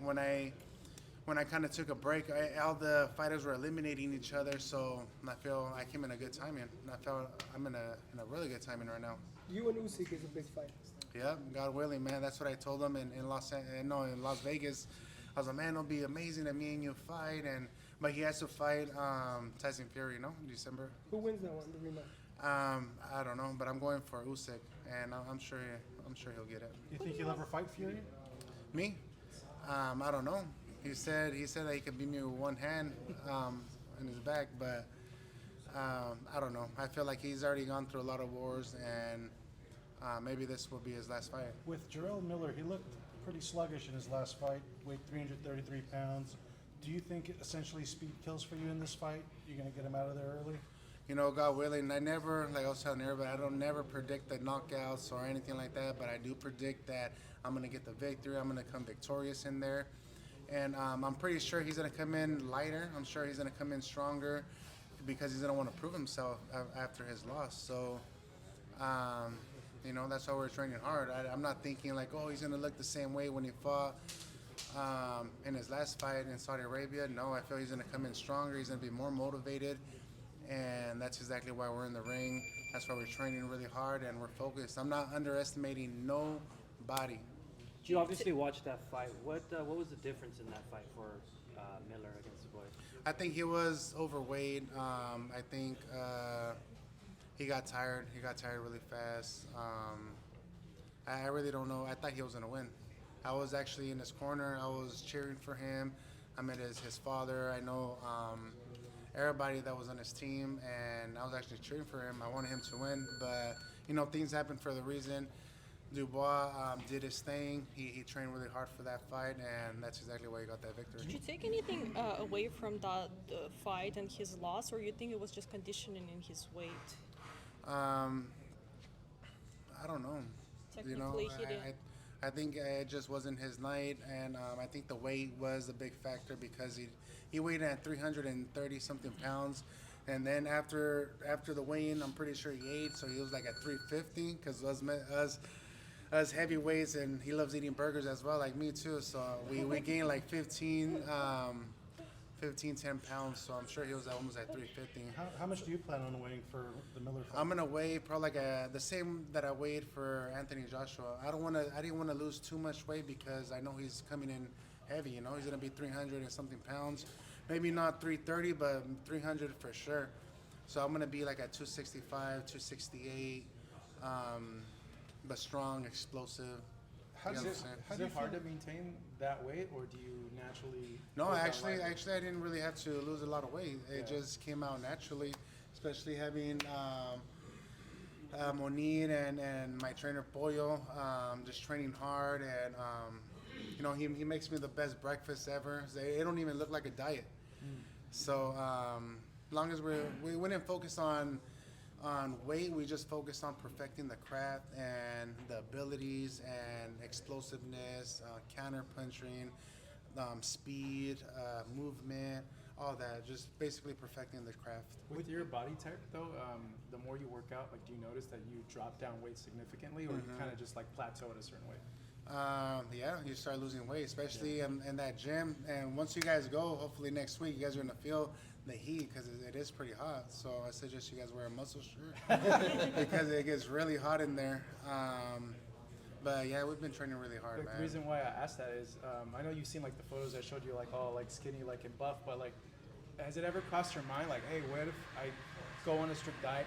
when I kind of took a break, all the fighters were eliminating each other, so I feel I came in a good timing. And I felt I'm in a really good timing right now. You and Usyk is a big fight. Yeah, God willing, man. That's what I told him in Las Vegas. I was like, man, it'll be amazing that me and you fight, but he has to fight Tyson Fury, in December. Who wins that one, the rematch? I don't know, but I'm going for Usyk, and I'm sure he'll get it. You think he'll ever fight Fury? Me? I don't know. He said that he could beat me with one hand in his back, but I don't know. I feel like he's already gone through a lot of wars, and maybe this will be his last fight. With Jarrell Miller, he looked pretty sluggish in his last fight, weighed 333 pounds. Do you think essentially speed kills for you in this fight? You're going to get him out of there early? God willing, I never, like I was telling everybody, I don't never predict the knockouts or anything like that, but I do predict that I'm going to get the victory. I'm going to come victorious in there. And I'm pretty sure he's going to come in lighter. I'm sure he's going to come in stronger because he's going to want to prove himself after his loss. So, that's why we're training hard. I'm not thinking like, oh, he's going to look the same way when he fought in his last fight in Saudi Arabia. No, I feel he's going to come in stronger. He's going to be more motivated. And that's exactly why we're in the ring. That's why we're training really hard and we're focused. I'm not underestimating nobody. You obviously watched that fight. What was the difference in that fight for Miller against Dubois? I think he was overweight. I think he got tired. He got tired really fast. I really don't know. I thought he was going to win. I was actually in his corner. I was cheering for him. I met his father. I know everybody that was on his team, and I was actually cheering for him. I wanted him to win, but things happen for the reason. Dubois did his thing. He trained really hard for that fight, and that's exactly why he got that victory. Did you take anything away from the fight and his loss, or you think it was just conditioning in his weight? I don't know. Technically, he did. I think it just wasn't his night, and I think the weight was a big factor because he weighed in at 330 something pounds, and then after the weigh-in, I'm pretty sure he ate, so he was like at 350 because us heavyweights, and he loves eating burgers as well, like me too. So we gained like 10 pounds. So I'm sure he was almost at 350. How much do you plan on weighing for the Miller fight? I'm gonna weigh probably like the same that I weighed for anthonyjoshua. I didn't want to lose too much weight because I know he's coming in heavy. He's gonna be 300 and something pounds. Maybe not 330, but 300 for sure. So I'm gonna be like at 265, 268. But strong, explosive. Is it hard to maintain that weight, or do you naturally? No, actually, I didn't really have to lose a lot of weight. It just came out naturally, especially having Monir and my trainer Pollo, just training hard, and he makes me the best breakfast ever. It don't even look like a diet. So as long as we wouldn't focus on weight, we just focused on perfecting the craft and the abilities and explosiveness, counter punching, speed, movement, all that. Just basically perfecting the craft. With your body type, though, the more you work out, do you notice that you drop down weight significantly, or you kind of just plateau at a certain weight? Yeah, you start losing weight, especially in that gym. And once you guys go, hopefully next week, you guys are gonna feel the heat because it is pretty hot. So I suggest you guys wear a muscle shirt because it gets really hot in there. But yeah, we've been training really hard, man. The reason why I asked that is I know you've seen the photos I showed you, all skinny, and buff, but has it ever crossed your mind, hey, what if I go on a strict diet?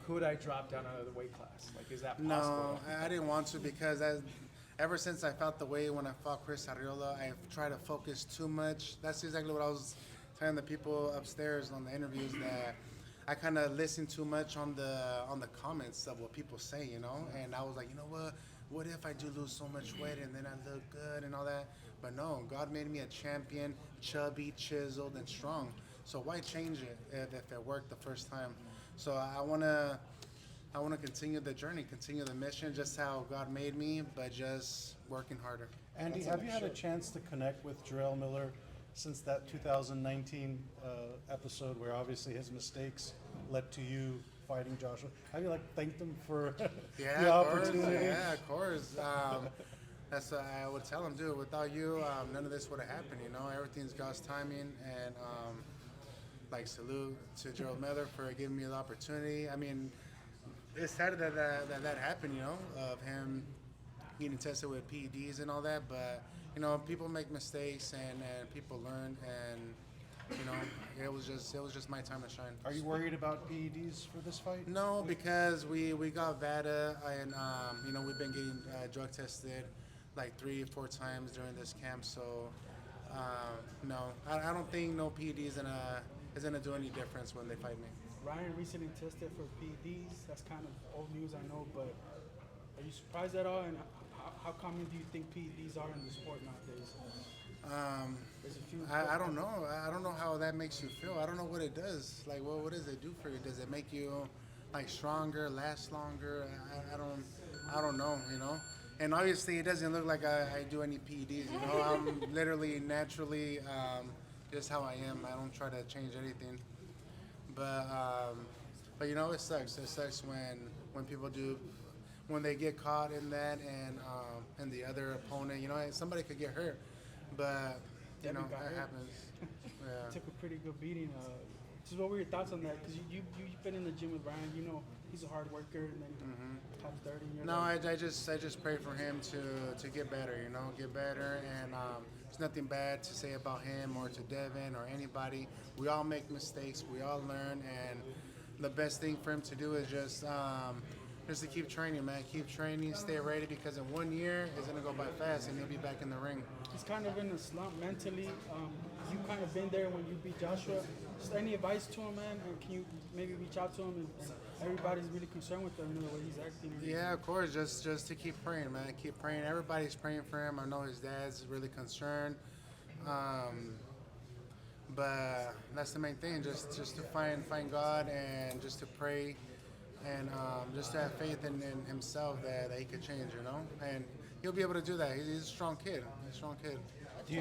Could I drop down another weight class? Is that possible? No, I didn't want to because ever since I felt the way when I fought Chris Arreola, I've tried to focus too much. That's exactly what I was telling the people upstairs on the interviews, that I kind of listen too much on the comments of what people say, And I was like, what if I do lose so much weight and then I look good and all that? But no, God made me a champion, chubby, chiseled, and strong. So why change it if it worked the first time? So I want to continue the journey, continue the mission, just how God made me, but just working harder. Andy, have you had a chance to connect with Jarrell Miller since that 2019 episode where obviously his mistakes led to you fighting Joshua? Have you thanked him for Yeah, the of course. opportunity? Yeah, of course. That's I would tell him, dude. Without you, none of this would have happened. Everything's God's timing, and salute to Jarrell Miller for giving me the opportunity. I mean, it's sad that happened. Of him getting tested with PEDs and all that, but people make mistakes and people learn, and it was just my time to shine. Are you worried about PEDs for this fight? No, because we got VADA, and we've been getting drug tested like 3 or 4 times during this camp. So no, I don't think no PED is gonna do any difference when they fight me. Ryan recently tested for PEDs. That's kind of old news, I know, but are you surprised at all? And how common do you think PEDs are in the sport nowadays? I don't know. I don't know how that makes you feel. I don't know what it does. Like, what does it do for you? Does it make you stronger, last longer? I don't know. And obviously, it doesn't look like I do any PEDs. I'm literally naturally just how I am. I don't try to change anything. But it sucks. It sucks when people do. When they get caught in that, and the other opponent, somebody could get hurt, but that happens. Yeah. Took a pretty good beating. Just what were your thoughts on that? Because you've been in the gym with Ryan. He's a hard worker, and then he pops 30. No, I just pray for him to get better. Get better, and there's nothing bad to say about him or to Devin or anybody. We all make mistakes. We all learn, and the best thing for him to do is just to keep training, man. Keep training, stay ready, because in 1 year, it's going to go by fast, and he'll be back in the ring. He's kind of in a slump mentally. You kind of been there when you beat Joshua. Just any advice to him, man? And can you maybe reach out to him? And everybody's really concerned with him, the way he's acting. Yeah, of course. Just to keep praying, man. Keep praying. Everybody's praying for him. I know his dad's really concerned. But that's the main thing, just to find God and just to pray. And just to have faith in himself that he could change, and he'll be able to do that. He's a strong kid. Do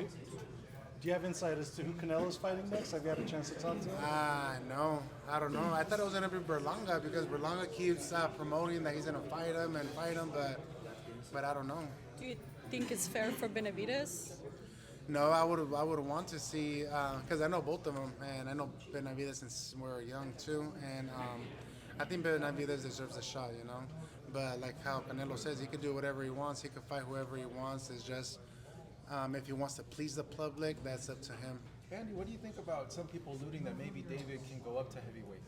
you have insight as to who Canelo's fighting next? Have you had a chance to talk to him? No, I don't know. I thought it was gonna be Berlanga, because Berlanga keeps promoting that he's gonna fight him, but I don't know. Do you think it's fair for Benavidez? No, I would want to see, because I know both of them, and I know Benavidez since we were young too, and I think Benavidez deserves a shot, But like how Canelo says, he can do whatever he wants. He can fight whoever he wants. It's just if he wants to please the public, that's up to him. Andy, what do you think about some people alluding that maybe David can go up to heavyweight?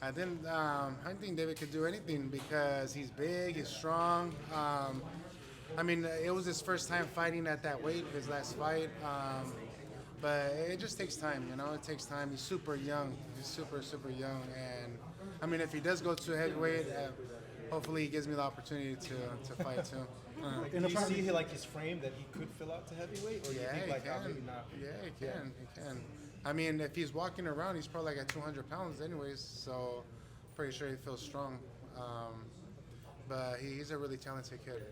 I think David could do anything, because he's big, he's strong. It was his first time fighting at that weight, his last fight. But it just takes time, It takes time. He's super young. He's super, super young. And, if he does go to heavyweight, hopefully he gives me the opportunity to fight, too. Do you see his frame that he could fill out to heavyweight? Or Yeah, you think, he can. maybe not? Yeah, he can. If he's walking around, he's probably at 200 pounds anyways, so pretty sure he feels strong. But he's a really talented kid.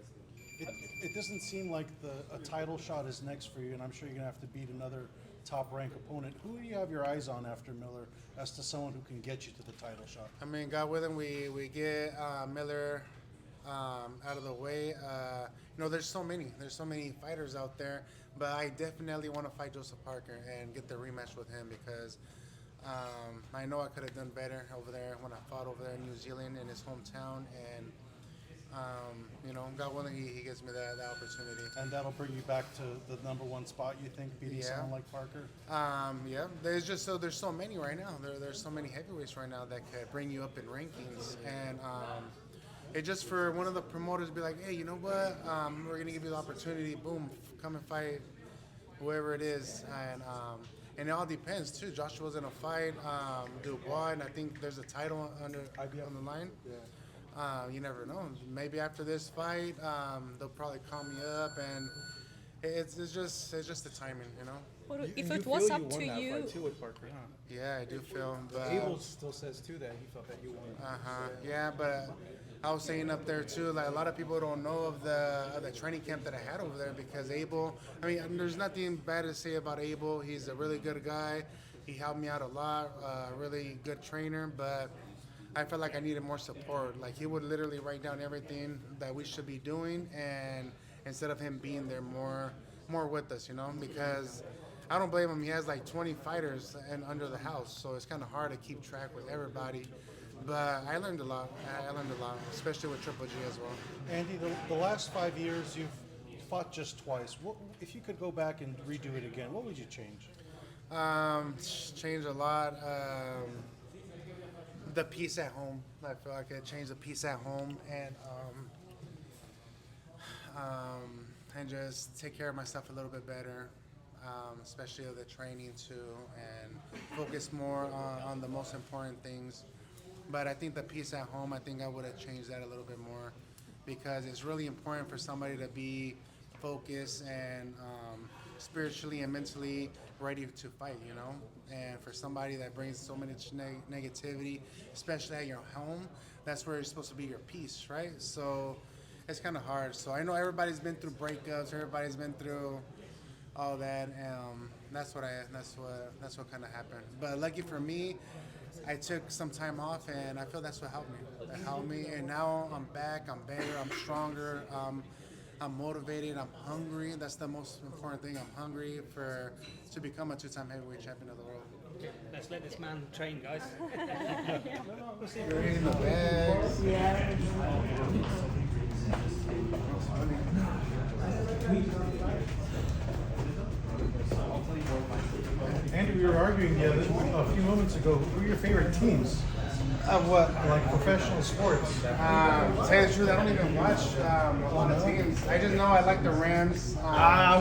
It doesn't seem like a title shot is next for you, and I'm sure you're going to have to beat another top-ranked opponent. Who do you have your eyes on after Miller as to someone who can get you to the title shot? God willing, we get Miller out of the way. There's so many fighters out there, but I definitely want to fight JosephParker and get the rematch with him, because I know I could have done better over there when I fought over there in New Zealand, in his hometown, and God willing, he gives me that opportunity. And that'll bring you back to the number one spot, you think, beating someone like Parker? Yeah. There's so many right now. There's so many heavyweights right now that could bring you up in rankings, and it just for one of the promoters to be like, hey, you know what? We're gonna give you the opportunity. Boom, come and fight whoever it is, and it all depends too. Joshua's gonna fight Dubois, and I think there's a title on the line. Yeah. You never know. Maybe after this fight, they'll probably call me up, and it's just the timing, Well, if it was up to that you, fight too with Parker, huh? Yeah, I do feel. But Abel still says too that he felt that you won. Yeah, but I was saying up there too, like a lot of people don't know of the training camp that I had over there because Abel. I mean, there's nothing bad to say about Abel. He's a really good guy. He helped me out a lot. Really good trainer, but I felt like I needed more support. Like he would literally write down everything that we should be doing, and instead of him being there more with us, you know, because I don't blame him. He has like 20 fighters and under the house, so it's kind of hard to keep track with everybody. But I learned a lot. Especially with Triple G as well. Andy, the last 5 years you've fought just twice. What, if you could go back and redo it again, what would you change? Change a lot. The peace at home. I feel like I changed the peace at home and just take care of myself a little bit better. Especially of the training too, and focus more on the most important things. But I think the peace at home, I think I would have changed that a little bit more because it's really important for somebody to be focused and spiritually and mentally ready to fight, you know? And for somebody that brings so much negativity, especially at your home, that's where you're supposed to be your peace, right? So it's kind of hard. So I know everybody's been through breakups, everybody's been through all that, and that's what kind of happened. But lucky for me, I took some time off, and I feel that's what helped me. That helped me, and now I'm back. I'm better. I'm stronger. I'm motivated. I'm hungry. That's the most important thing. I'm hungry to become a 2-time heavyweight champion of the world. Okay, let's let this man train, guys. You're in the bags. Yeah. Andy, we were arguing a few moments ago. Who are your favorite teams? Of what? Like professional sports. To tell you the truth, I don't even watch a lot of teams. I just know I like the Rams. I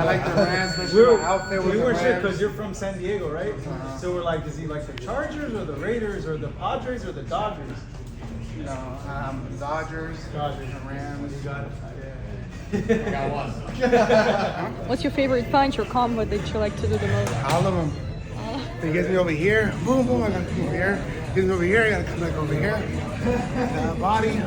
like the Rams. Especially my outfit with we the weren't sure Rams. because you're from San Diego, right? So we're like, does he like the Chargers or the Raiders or the Padres or the Dodgers? No, Dodgers, and Rams. You got it. I got one. What's your favorite punch or combo that you like to do the most? All of them. He gets me over here, boom, boom, I gotta come over here. He gets me over here, I gotta come back over here. Body.